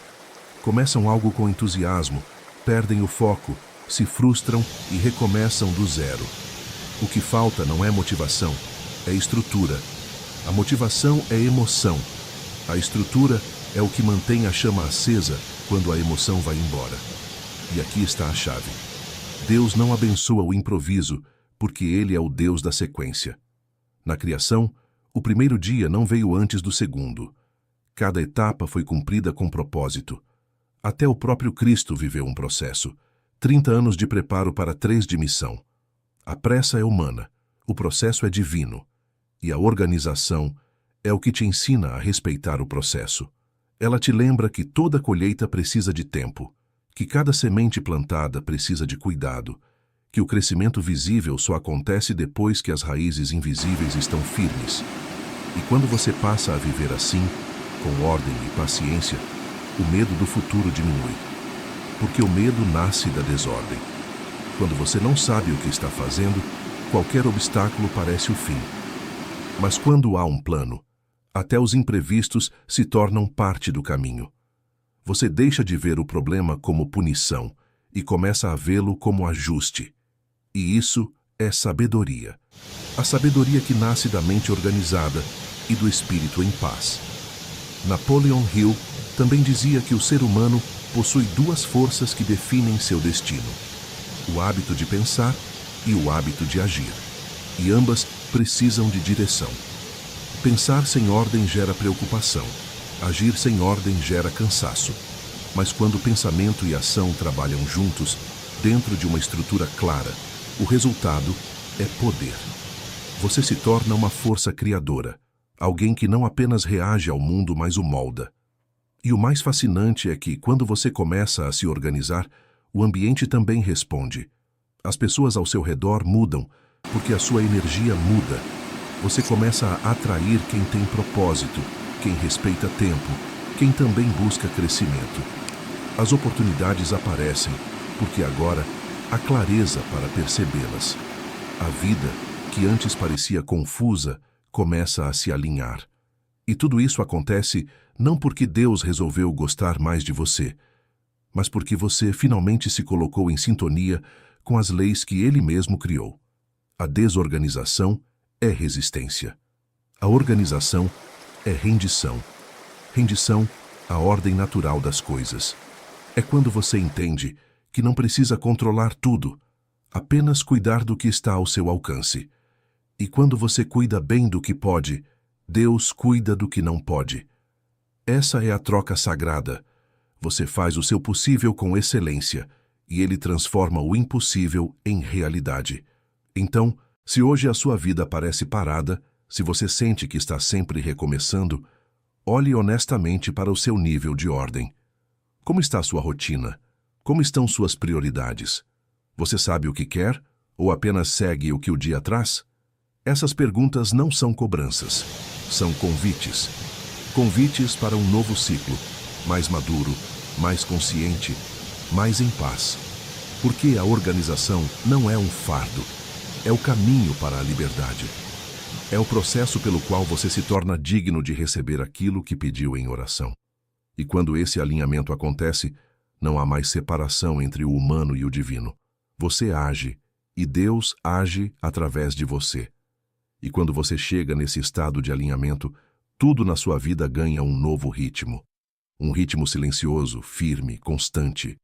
Começam algo com entusiasmo, perdem o foco, se frustram e recomeçam do zero. O que falta não é motivação, é estrutura. A motivação é emoção. A estrutura é o que mantém a chama acesa quando a emoção vai embora. E aqui está a chave. Deus não abençoa o improviso, porque ele é o Deus da sequência. Na criação, o primeiro dia não veio antes do segundo. Cada etapa foi cumprida com propósito. Até o próprio Cristo viveu um processo. 30 anos de preparo para 3 de missão. A pressa é humana, o processo é divino. E a organização é o que te ensina a respeitar o processo. Ela te lembra que toda colheita precisa de tempo, que cada semente plantada precisa de cuidado, que o crescimento visível só acontece depois que as raízes invisíveis estão firmes. E quando você passa a viver assim, com ordem e paciência, o medo do futuro diminui. Porque o medo nasce da desordem. Quando você não sabe o que está fazendo, qualquer obstáculo parece o fim. Mas quando há um plano, até os imprevistos se tornam parte do caminho. Você deixa de ver o problema como punição e começa a vê-lo como ajuste. E isso é sabedoria. A sabedoria que nasce da mente organizada e do espírito em paz. Napoleon Hill também dizia que o ser humano possui 2 forças que definem seu destino: o hábito de pensar e o hábito de agir. E ambas precisam de direção. Pensar sem ordem gera preocupação. Agir sem ordem gera cansaço. Mas quando pensamento e ação trabalham juntos, dentro de uma estrutura clara, o resultado é poder. Você se torna uma força criadora, alguém que não apenas reage ao mundo, mas o molda. E o mais fascinante é que, quando você começa a se organizar, o ambiente também responde. As pessoas ao seu redor mudam, porque a sua energia muda. Você começa a atrair quem tem propósito, quem respeita tempo, quem também busca crescimento. As oportunidades aparecem, porque agora a clareza para percebê-las. A vida, que antes parecia confusa, começa a se alinhar. E tudo isso acontece não porque Deus resolveu gostar mais de você, mas porque você finalmente se colocou em sintonia com as leis que Ele mesmo criou. A desorganização é resistência. A organização é rendição. Rendição à ordem natural das coisas. É quando você entende que não precisa controlar tudo, apenas cuidar do que está ao seu alcance. E quando você cuida bem do que pode, Deus cuida do que não pode. Essa é a troca sagrada. Você faz o seu possível com excelência e Ele transforma o impossível em realidade. Então, se hoje a sua vida parece parada, se você sente que está sempre recomeçando, olhe honestamente para o seu nível de ordem. Como está a sua rotina? Como estão suas prioridades? Você sabe o que quer ou apenas segue o que o dia traz? Essas perguntas não são cobranças, são convites. Convites para um novo ciclo, mais maduro, mais consciente, mais em paz. Porque a organização não é um fardo, é o caminho para a liberdade. É o processo pelo qual você se torna digno de receber aquilo que pediu em oração. E quando esse alinhamento acontece, não há mais separação entre o humano e o divino. Você age, e Deus age através de você. E quando você chega nesse estado de alinhamento, tudo na sua vida ganha um novo ritmo. Um ritmo silencioso, firme, constante.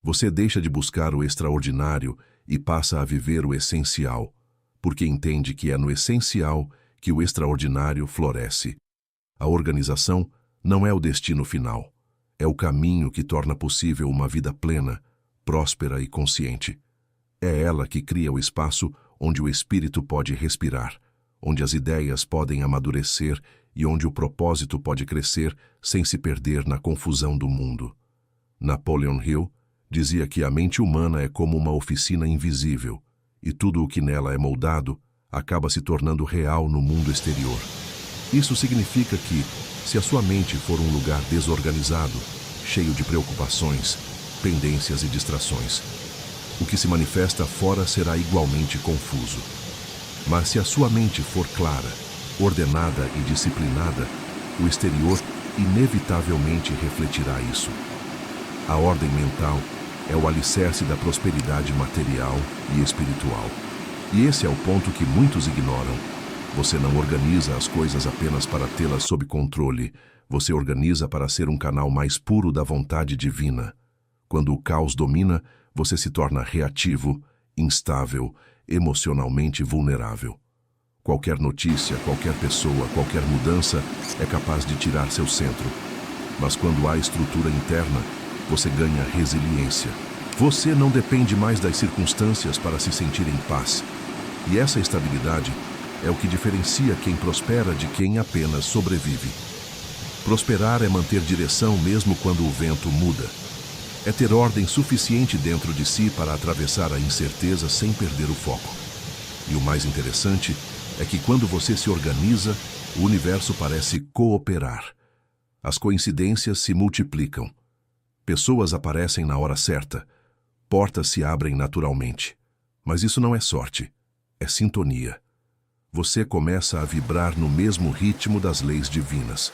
Você deixa de buscar o extraordinário e passa a viver o essencial, porque entende que é no essencial que o extraordinário floresce. A organização não é o destino final, é o caminho que torna possível uma vida plena, próspera e consciente. É ela que cria o espaço onde o espírito pode respirar, onde as ideias podem amadurecer e onde o propósito pode crescer sem se perder na confusão do mundo. Napoleon Hill dizia que a mente humana é como uma oficina invisível, e tudo o que nela é moldado acaba se tornando real no mundo exterior. Isso significa que, se a sua mente for um lugar desorganizado, cheio de preocupações, pendências e distrações, o que se manifesta fora será igualmente confuso. Mas se a sua mente for clara, ordenada e disciplinada, o exterior inevitavelmente refletirá isso. A ordem mental é o alicerce da prosperidade material e espiritual. E esse é o ponto que muitos ignoram. Você não organiza as coisas apenas para tê-las sob controle. Você organiza para ser um canal mais puro da vontade divina. Quando o caos domina, você se torna reativo, instável, emocionalmente vulnerável. Qualquer notícia, qualquer pessoa, qualquer mudança é capaz de tirar seu centro. Mas quando há estrutura interna, você ganha resiliência. Você não depende mais das circunstâncias para se sentir em paz. E essa estabilidade é o que diferencia quem prospera de quem apenas sobrevive. Prosperar é manter direção mesmo quando o vento muda. É ter ordem suficiente dentro de si para atravessar a incerteza sem perder o foco. E o mais interessante é que quando você se organiza, o universo parece cooperar. As coincidências se multiplicam. Pessoas aparecem na hora certa. Portas se abrem naturalmente. Mas isso não é sorte, é sintonia. Você começa a vibrar no mesmo ritmo das leis divinas.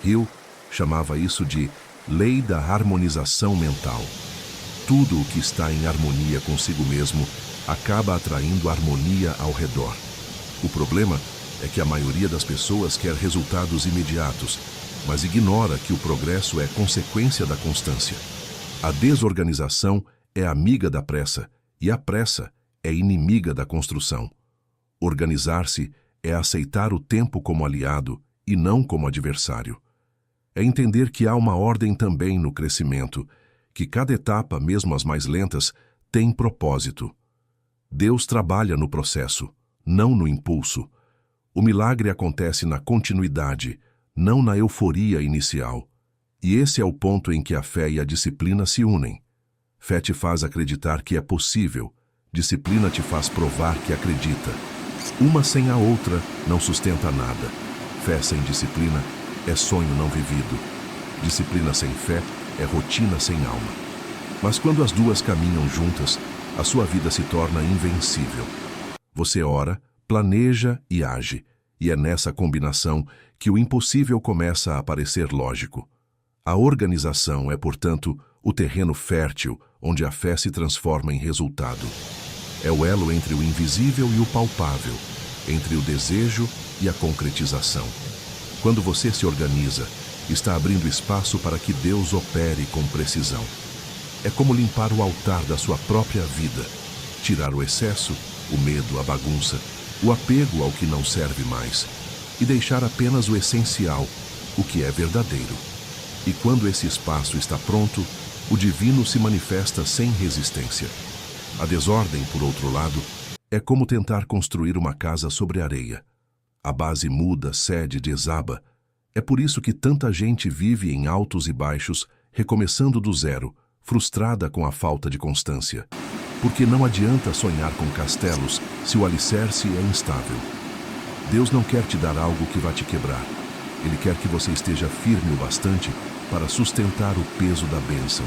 Hill chamava isso de lei da harmonização mental. Tudo o que está em harmonia consigo mesmo acaba atraindo harmonia ao redor. O problema é que a maioria das pessoas quer resultados imediatos, mas ignora que o progresso é consequência da constância. A desorganização é amiga da pressa e a pressa é inimiga da construção. Organizar-se é aceitar o tempo como aliado e não como adversário. É entender que há uma ordem também no crescimento, que cada etapa, mesmo as mais lentas, tem propósito. Deus trabalha no processo, não no impulso. O milagre acontece na continuidade, não na euforia inicial. E esse é o ponto em que a fé e a disciplina se unem. Fé te faz acreditar que é possível, disciplina te faz provar que acredita. Uma sem a outra não sustenta nada. Fé sem disciplina é sonho não vivido. Disciplina sem fé é rotina sem alma. Mas quando as duas caminham juntas, a sua vida se torna invencível. Você ora, planeja e age, e é nessa combinação que o impossível começa a parecer lógico. A organização é, portanto, o terreno fértil onde a fé se transforma em resultado. É o elo entre o invisível e o palpável, entre o desejo e a concretização. Quando você se organiza, está abrindo espaço para que Deus opere com precisão. É como limpar o altar da sua própria vida, tirar o excesso, o medo, a bagunça, o apego ao que não serve mais, e deixar apenas o essencial, o que é verdadeiro. E quando esse espaço está pronto, o divino se manifesta sem resistência. A desordem, por outro lado, é como tentar construir uma casa sobre areia. A base muda, cede, desaba. É por isso que tanta gente vive em altos e baixos, recomeçando do zero, frustrada com a falta de constância. Porque não adianta sonhar com castelos se o alicerce é instável. Deus não quer te dar algo que vá te quebrar. Ele quer que você esteja firme o bastante para sustentar o peso da bênção.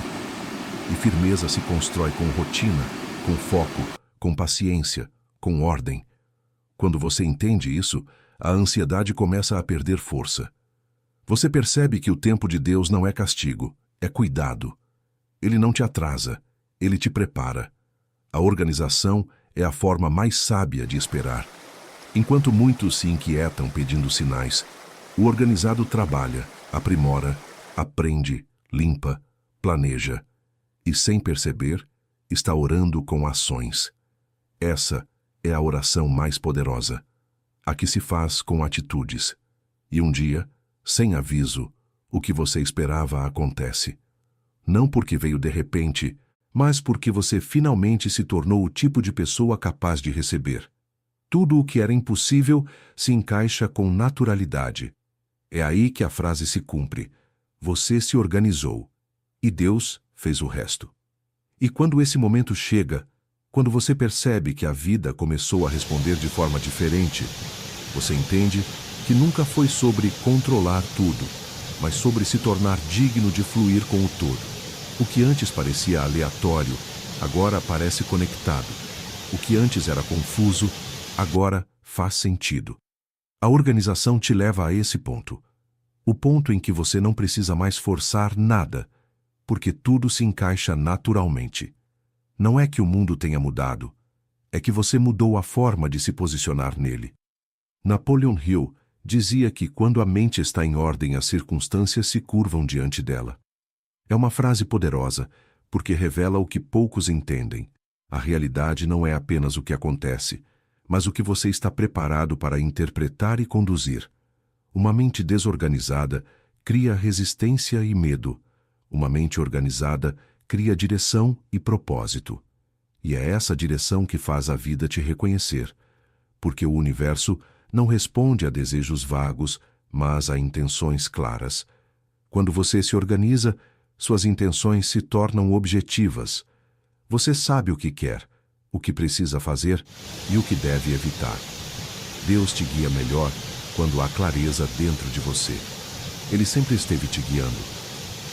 E firmeza se constrói com rotina, com foco, com paciência, com ordem. Quando você entende isso, a ansiedade começa a perder força. Você percebe que o tempo de Deus não é castigo, é cuidado. Ele não te atrasa, ele te prepara. A organização é a forma mais sábia de esperar. Enquanto muitos se inquietam pedindo sinais, o organizado trabalha, aprimora, aprende, limpa, planeja e, sem perceber, está orando com ações. Essa é a oração mais poderosa, a que se faz com atitudes. E um dia, sem aviso, o que você esperava acontece. Não porque veio de repente, mas porque você finalmente se tornou o tipo de pessoa capaz de receber. Tudo o que era impossível se encaixa com naturalidade. É aí que a frase se cumpre. Você se organizou, e Deus fez o resto. E quando esse momento chega, quando você percebe que a vida começou a responder de forma diferente, você entende que nunca foi sobre controlar tudo, mas sobre se tornar digno de fluir com o todo. O que antes parecia aleatório, agora parece conectado. O que antes era confuso, agora faz sentido. A organização te leva a esse ponto. O ponto em que você não precisa mais forçar nada, porque tudo se encaixa naturalmente. Não é que o mundo tenha mudado, é que você mudou a forma de se posicionar nele. Napoleon Hill dizia que quando a mente está em ordem, as circunstâncias se curvam diante dela. É uma frase poderosa, porque revela o que poucos entendem. A realidade não é apenas o que acontece, mas o que você está preparado para interpretar e conduzir. Uma mente desorganizada cria resistência e medo. Uma mente organizada cria direção e propósito. E é essa direção que faz a vida te reconhecer, porque o universo não responde a desejos vagos, mas a intenções claras. Quando você se organiza, suas intenções se tornam objetivas. Você sabe o que quer, o que precisa fazer e o que deve evitar. Deus te guia melhor quando há clareza dentro de você. Ele sempre esteve te guiando.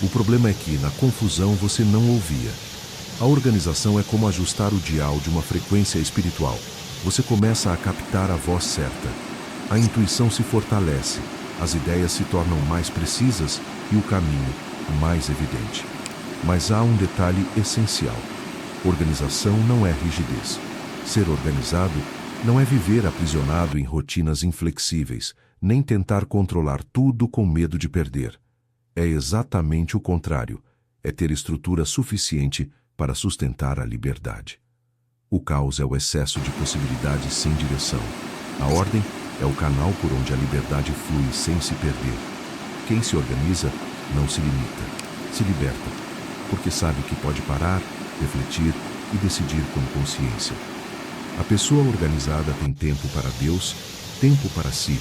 O problema é que, na confusão, você não ouvia. A organização é como ajustar o dial de uma frequência espiritual. Você começa a captar a voz certa. A intuição se fortalece, as ideias se tornam mais precisas e o caminho mais evidente. Mas há um detalhe essencial. Organização não é rigidez. Ser organizado não é viver aprisionado em rotinas inflexíveis, nem tentar controlar tudo com medo de perder. É exatamente o contrário. É ter estrutura suficiente para sustentar a liberdade. O caos é o excesso de possibilidades sem direção. A ordem é o canal por onde a liberdade flui sem se perder. Quem se organiza não se limita, se liberta, porque sabe que pode parar, refletir e decidir com consciência. A pessoa organizada tem tempo para Deus, tempo para si,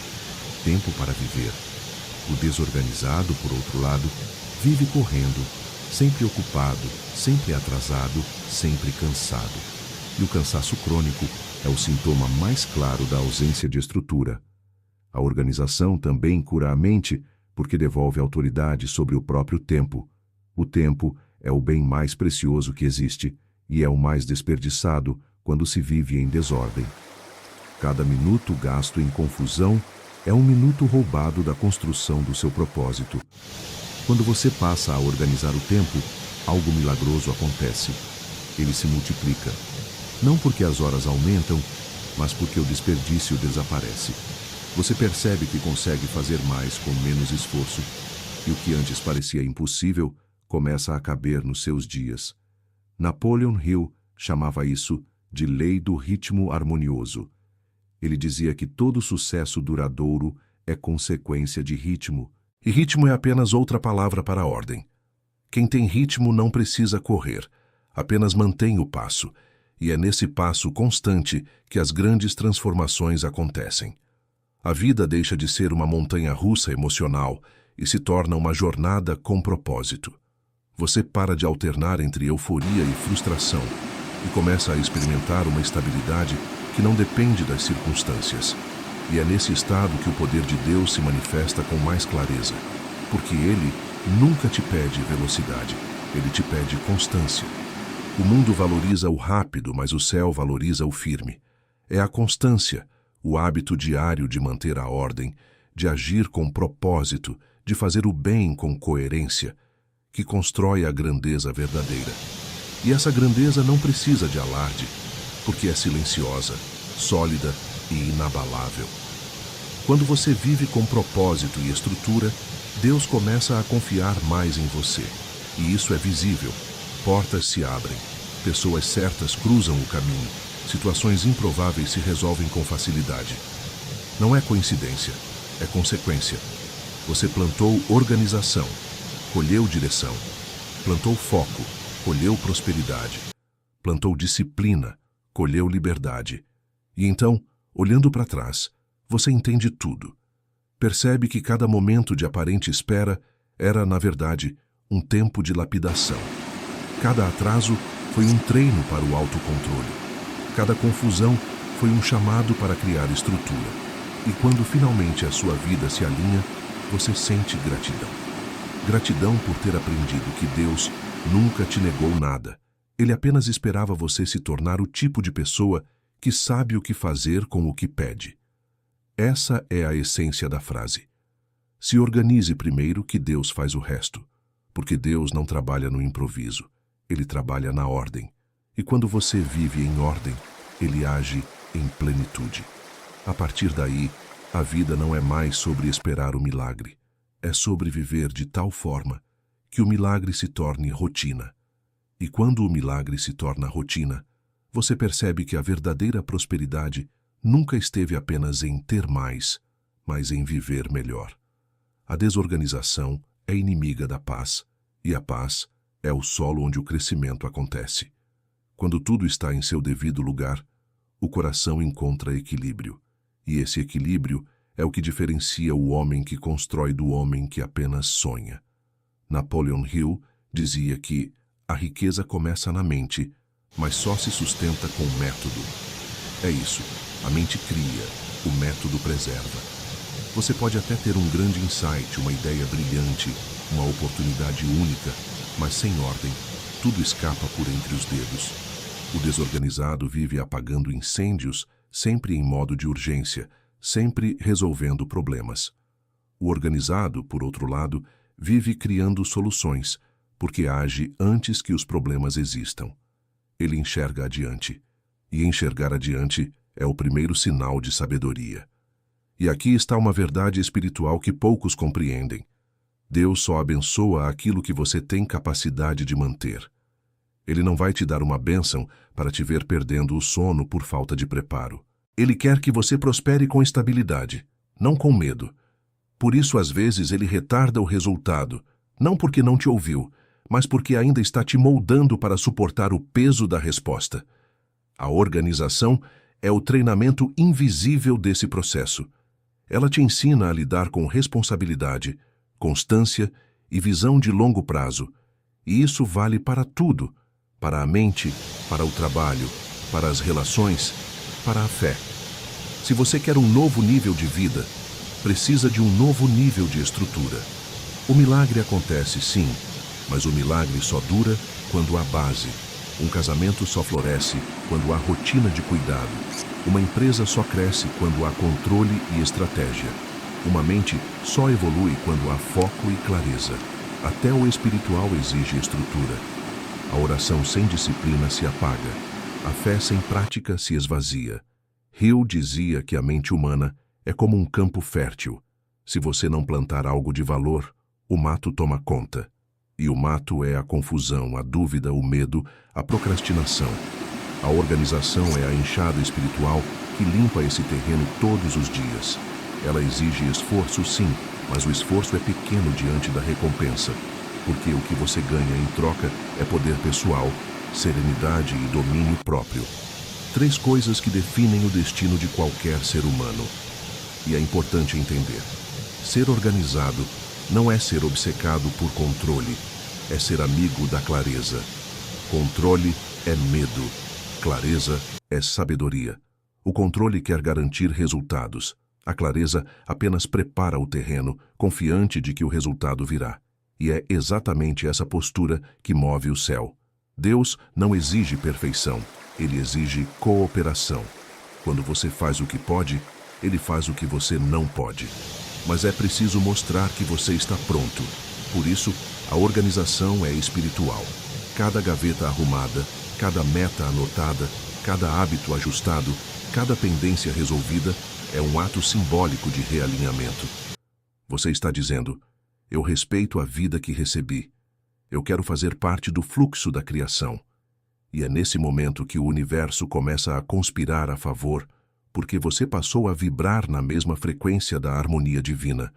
tempo para viver. O desorganizado, por outro lado, vive correndo, sempre ocupado, sempre atrasado, sempre cansado. E o cansaço crônico é o sintoma mais claro da ausência de estrutura. A organização também cura a mente, porque devolve autoridade sobre o próprio tempo. O tempo é o bem mais precioso que existe, e é o mais desperdiçado quando se vive em desordem. Cada minuto gasto em confusão é um minuto roubado da construção do seu propósito. Quando você passa a organizar o tempo, algo milagroso acontece. Ele se multiplica. Não porque as horas aumentam, mas porque o desperdício desaparece. Você percebe que consegue fazer mais com menos esforço, e o que antes parecia impossível começa a caber nos seus dias. Napoleon Hill chamava isso de lei do ritmo harmonioso. Ele dizia que todo sucesso duradouro é consequência de ritmo, e ritmo é apenas outra palavra para ordem. Quem tem ritmo não precisa correr, apenas mantém o passo, e é nesse passo constante que as grandes transformações acontecem. A vida deixa de ser uma montanha-russa emocional e se torna uma jornada com propósito. Você para de alternar entre euforia e frustração e começa a experimentar uma estabilidade que não depende das circunstâncias. E é nesse estado que o poder de Deus se manifesta com mais clareza, porque Ele nunca te pede velocidade, Ele te pede constância. O mundo valoriza o rápido, mas o céu valoriza o firme. É a constância, o hábito diário de manter a ordem, de agir com propósito, de fazer o bem com coerência, que constrói a grandeza verdadeira. E essa grandeza não precisa de alarde, porque é silenciosa, sólida e inabalável. Quando você vive com propósito e estrutura, Deus começa a confiar mais em você. E isso é visível. Portas se abrem, pessoas certas cruzam o caminho, situações improváveis se resolvem com facilidade. Não é coincidência, é consequência. Você plantou organização, colheu direção. Plantou foco, colheu prosperidade. Plantou disciplina, colheu liberdade. E então, olhando para trás, você entende tudo. Percebe que cada momento de aparente espera era, na verdade, um tempo de lapidação. Cada atraso foi um treino para o autocontrole. Cada confusão foi um chamado para criar estrutura. E quando finalmente a sua vida se alinha, você sente gratidão. Gratidão por ter aprendido que Deus nunca te negou nada. Ele apenas esperava você se tornar o tipo de pessoa que sabe o que fazer com o que pede. Essa é a essência da frase. Se organize primeiro que Deus faz o resto, porque Deus não trabalha no improviso, Ele trabalha na ordem. E quando você vive em ordem, Ele age em plenitude. A partir daí, a vida não é mais sobre esperar o milagre, é sobre viver de tal forma que o milagre se torne rotina. E quando o milagre se torna rotina, você percebe que a verdadeira prosperidade nunca esteve apenas em ter mais, mas em viver melhor. A desorganização é inimiga da paz, e a paz é o solo onde o crescimento acontece. Quando tudo está em seu devido lugar, o coração encontra equilíbrio, e esse equilíbrio é o que diferencia o homem que constrói do homem que apenas sonha. Napoleon Hill dizia que a riqueza começa na mente, mas só se sustenta com método. É isso, a mente cria, o método preserva. Você pode até ter um grande insight, uma ideia brilhante, uma oportunidade única, mas sem ordem, tudo escapa por entre os dedos. O desorganizado vive apagando incêndios, sempre em modo de urgência, sempre resolvendo problemas. O organizado, por outro lado, vive criando soluções, porque age antes que os problemas existam. Ele enxerga adiante, e enxergar adiante é o primeiro sinal de sabedoria. E aqui está uma verdade espiritual que poucos compreendem. Deus só abençoa aquilo que você tem capacidade de manter. Ele não vai te dar uma bênção para te ver perdendo o sono por falta de preparo. Ele quer que você prospere com estabilidade, não com medo. Por isso, às vezes, ele retarda o resultado, não porque não te ouviu, mas porque ainda está te moldando para suportar o peso da resposta. A organização é o treinamento invisível desse processo. Ela te ensina a lidar com responsabilidade, constância e visão de longo prazo. E isso vale para tudo, para a mente, para o trabalho, para as relações, para a fé. Se você quer um novo nível de vida, precisa de um novo nível de estrutura. O milagre acontece, sim, mas o milagre só dura quando há base, Um casamento só floresce quando há rotina de cuidado. Uma empresa só cresce quando há controle e estratégia. Uma mente só evolui quando há foco e clareza. Até o espiritual exige estrutura. A oração sem disciplina se apaga. A fé sem prática se esvazia. Hill dizia que a mente humana é como um campo fértil. Se você não plantar algo de valor, o mato toma conta. E o mato é a confusão, a dúvida, o medo, a procrastinação. A organização é a enxada espiritual que limpa esse terreno todos os dias. Ela exige esforço, sim, mas o esforço é pequeno diante da recompensa, porque o que você ganha em troca é poder pessoal, serenidade e domínio próprio. 3 coisas que definem o destino de qualquer ser humano. E é importante entender. Ser organizado não é ser obcecado por controle, é ser amigo da clareza. Controle é medo, clareza é sabedoria. O controle quer garantir resultados. A clareza apenas prepara o terreno, confiante de que o resultado virá. E é exatamente essa postura que move o céu. Deus não exige perfeição, ele exige cooperação. Quando você faz o que pode, ele faz o que você não pode. Mas é preciso mostrar que você está pronto. Por isso, a organização é espiritual. Cada gaveta arrumada, cada meta anotada, cada hábito ajustado, cada pendência resolvida é um ato simbólico de realinhamento. Você está dizendo: eu respeito a vida que recebi. Eu quero fazer parte do fluxo da criação. E é nesse momento que o universo começa a conspirar a favor, porque você passou a vibrar na mesma frequência da harmonia divina.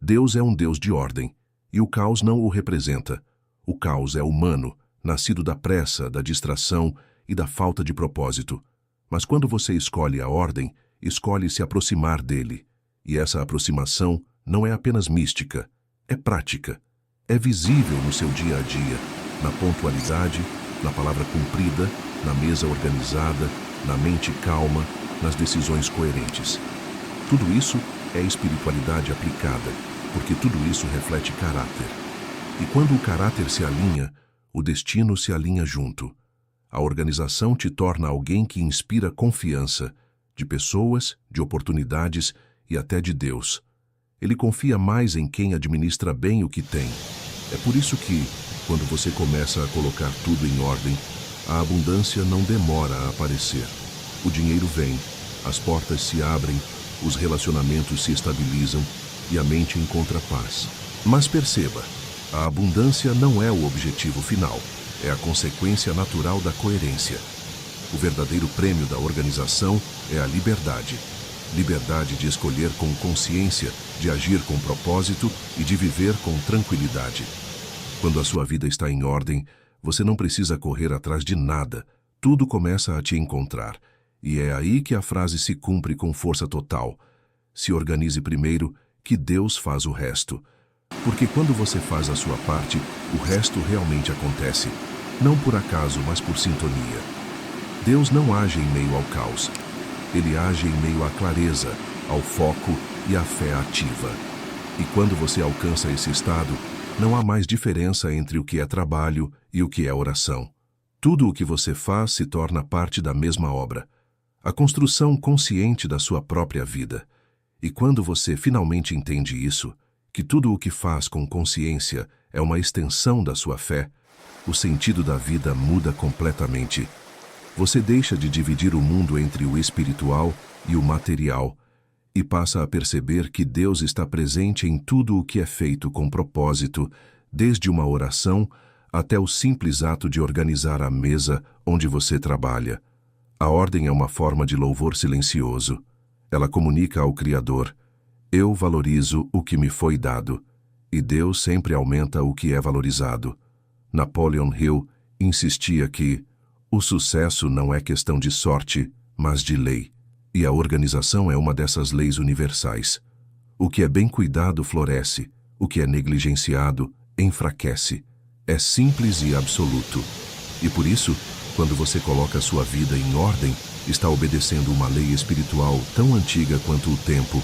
Deus é um Deus de ordem, e o caos não o representa. O caos é humano, nascido da pressa, da distração e da falta de propósito. Mas quando você escolhe a ordem, escolhe se aproximar dele. E essa aproximação não é apenas mística, é prática. É visível no seu dia a dia, na pontualidade, na palavra cumprida, na mesa organizada, na mente calma, nas decisões coerentes. Tudo isso é espiritualidade aplicada, porque tudo isso reflete caráter. E quando o caráter se alinha, o destino se alinha junto. A organização te torna alguém que inspira confiança, de pessoas, de oportunidades e até de Deus. Ele confia mais em quem administra bem o que tem. É por isso que, quando você começa a colocar tudo em ordem, a abundância não demora a aparecer. O dinheiro vem, as portas se abrem, os relacionamentos se estabilizam e a mente encontra paz. Mas perceba, a abundância não é o objetivo final, é a consequência natural da coerência. O verdadeiro prêmio da organização é a liberdade. Liberdade de escolher com consciência, de agir com propósito e de viver com tranquilidade. Quando a sua vida está em ordem, você não precisa correr atrás de nada. Tudo começa a te encontrar. E é aí que a frase se cumpre com força total. Se organize primeiro, que Deus faz o resto. Porque quando você faz a sua parte, o resto realmente acontece. Não por acaso, mas por sintonia. Deus não age em meio ao caos. Ele age em meio à clareza, ao foco e à fé ativa. E quando você alcança esse estado, não há mais diferença entre o que é trabalho e o que é oração. Tudo o que você faz se torna parte da mesma obra. A construção consciente da sua própria vida. E quando você finalmente entende isso, que tudo o que faz com consciência é uma extensão da sua fé, o sentido da vida muda completamente. Você deixa de dividir o mundo entre o espiritual e o material e passa a perceber que Deus está presente em tudo o que é feito com propósito, desde uma oração até o simples ato de organizar a mesa onde você trabalha. A ordem é uma forma de louvor silencioso. Ela comunica ao Criador: eu valorizo o que me foi dado, e Deus sempre aumenta o que é valorizado. Napoleon Hill insistia que o sucesso não é questão de sorte, mas de lei. E a organização é uma dessas leis universais. O que é bem cuidado floresce, o que é negligenciado enfraquece. É simples e absoluto. E por isso, quando você coloca a sua vida em ordem, está obedecendo uma lei espiritual tão antiga quanto o tempo.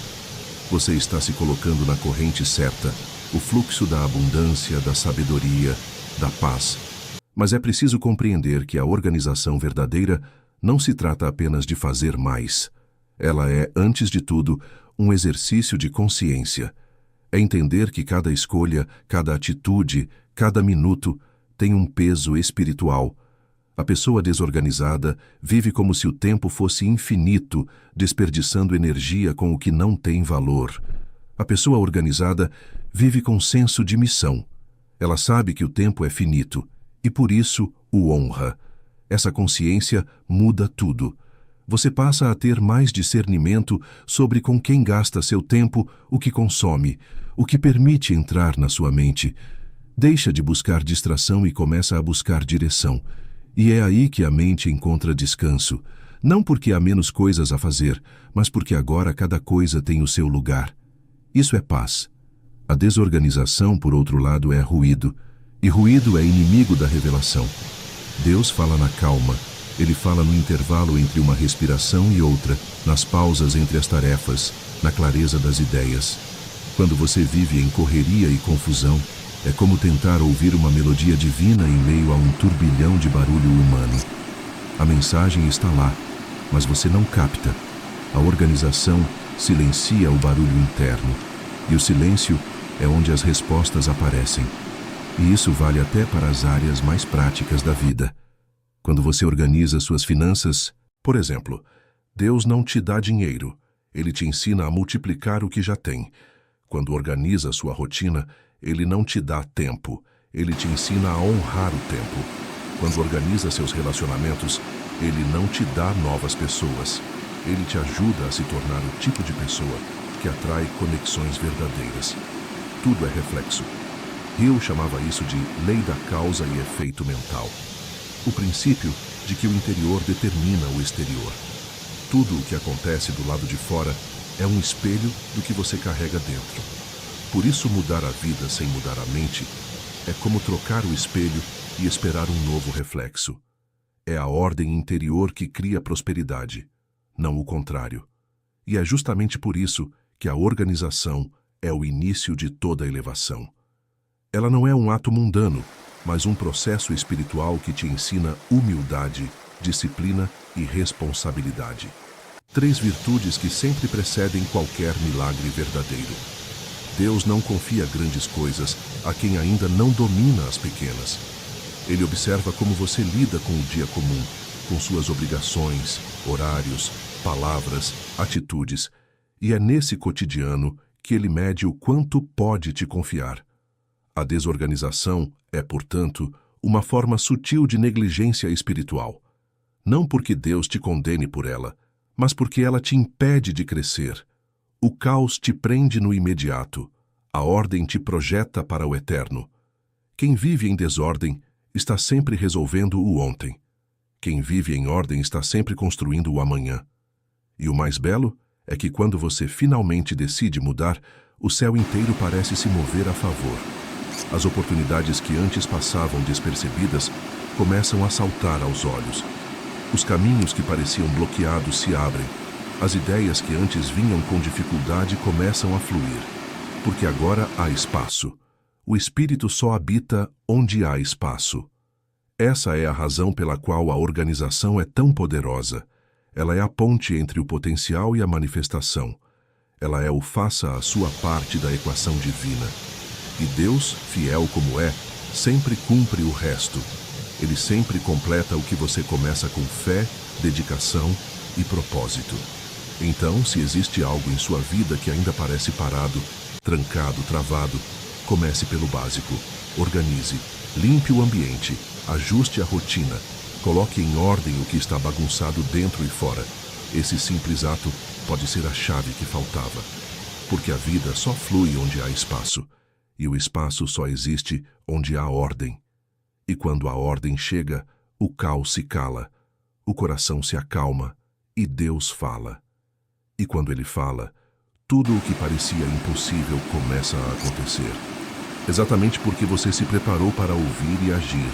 Você está se colocando na corrente certa, o fluxo da abundância, da sabedoria, da paz. Mas é preciso compreender que a organização verdadeira não se trata apenas de fazer mais. Ela é, antes de tudo, um exercício de consciência. É entender que cada escolha, cada atitude, cada minuto tem um peso espiritual. A pessoa desorganizada vive como se o tempo fosse infinito, desperdiçando energia com o que não tem valor. A pessoa organizada vive com senso de missão. Ela sabe que o tempo é finito e por isso o honra. Essa consciência muda tudo. Você passa a ter mais discernimento sobre com quem gasta seu tempo, o que consome, o que permite entrar na sua mente. Deixa de buscar distração e começa a buscar direção. E é aí que a mente encontra descanso. Não porque há menos coisas a fazer, mas porque agora cada coisa tem o seu lugar. Isso é paz. A desorganização, por outro lado, é ruído. E ruído é inimigo da revelação. Deus fala na calma. Ele fala no intervalo entre uma respiração e outra, nas pausas entre as tarefas, na clareza das ideias. Quando você vive em correria e confusão, é como tentar ouvir uma melodia divina em meio a um turbilhão de barulho humano. A mensagem está lá, mas você não capta. A organização silencia o barulho interno, e o silêncio é onde as respostas aparecem. E isso vale até para as áreas mais práticas da vida. Quando você organiza suas finanças, por exemplo, Deus não te dá dinheiro, Ele te ensina a multiplicar o que já tem. Quando organiza sua rotina, Ele não te dá tempo, Ele te ensina a honrar o tempo. Quando organiza seus relacionamentos, Ele não te dá novas pessoas. Ele te ajuda a se tornar o tipo de pessoa que atrai conexões verdadeiras. Tudo é reflexo. Hill chamava isso de lei da causa e efeito mental. O princípio de que o interior determina o exterior. Tudo o que acontece do lado de fora é um espelho do que você carrega dentro. Por isso, mudar a vida sem mudar a mente é como trocar o espelho e esperar um novo reflexo. É a ordem interior que cria prosperidade, não o contrário. E é justamente por isso que a organização é o início de toda elevação. Ela não é um ato mundano, mas um processo espiritual que te ensina humildade, disciplina e responsabilidade. 3 virtudes que sempre precedem qualquer milagre verdadeiro. Deus não confia grandes coisas a quem ainda não domina as pequenas. Ele observa como você lida com o dia comum, com suas obrigações, horários, palavras, atitudes, e é nesse cotidiano que ele mede o quanto pode te confiar. A desorganização é, portanto, uma forma sutil de negligência espiritual. Não porque Deus te condene por ela, mas porque ela te impede de crescer. O caos te prende no imediato. A ordem te projeta para o eterno. Quem vive em desordem está sempre resolvendo o ontem. Quem vive em ordem está sempre construindo o amanhã. E o mais belo é que quando você finalmente decide mudar, o céu inteiro parece se mover a favor. As oportunidades que antes passavam despercebidas começam a saltar aos olhos. Os caminhos que pareciam bloqueados se abrem. As ideias que antes vinham com dificuldade começam a fluir. Porque agora há espaço. O Espírito só habita onde há espaço. Essa é a razão pela qual a organização é tão poderosa. Ela é a ponte entre o potencial e a manifestação. Ela é o faça a sua parte da equação divina. E Deus, fiel como é, sempre cumpre o resto. Ele sempre completa o que você começa com fé, dedicação e propósito. Então, se existe algo em sua vida que ainda parece parado, trancado, travado, comece pelo básico. Organize, limpe o ambiente, ajuste a rotina, coloque em ordem o que está bagunçado dentro e fora. Esse simples ato pode ser a chave que faltava. Porque a vida só flui onde há espaço. E o espaço só existe onde há ordem. E quando a ordem chega, o caos se cala, o coração se acalma e Deus fala. E quando Ele fala, tudo o que parecia impossível começa a acontecer. Exatamente porque você se preparou para ouvir e agir.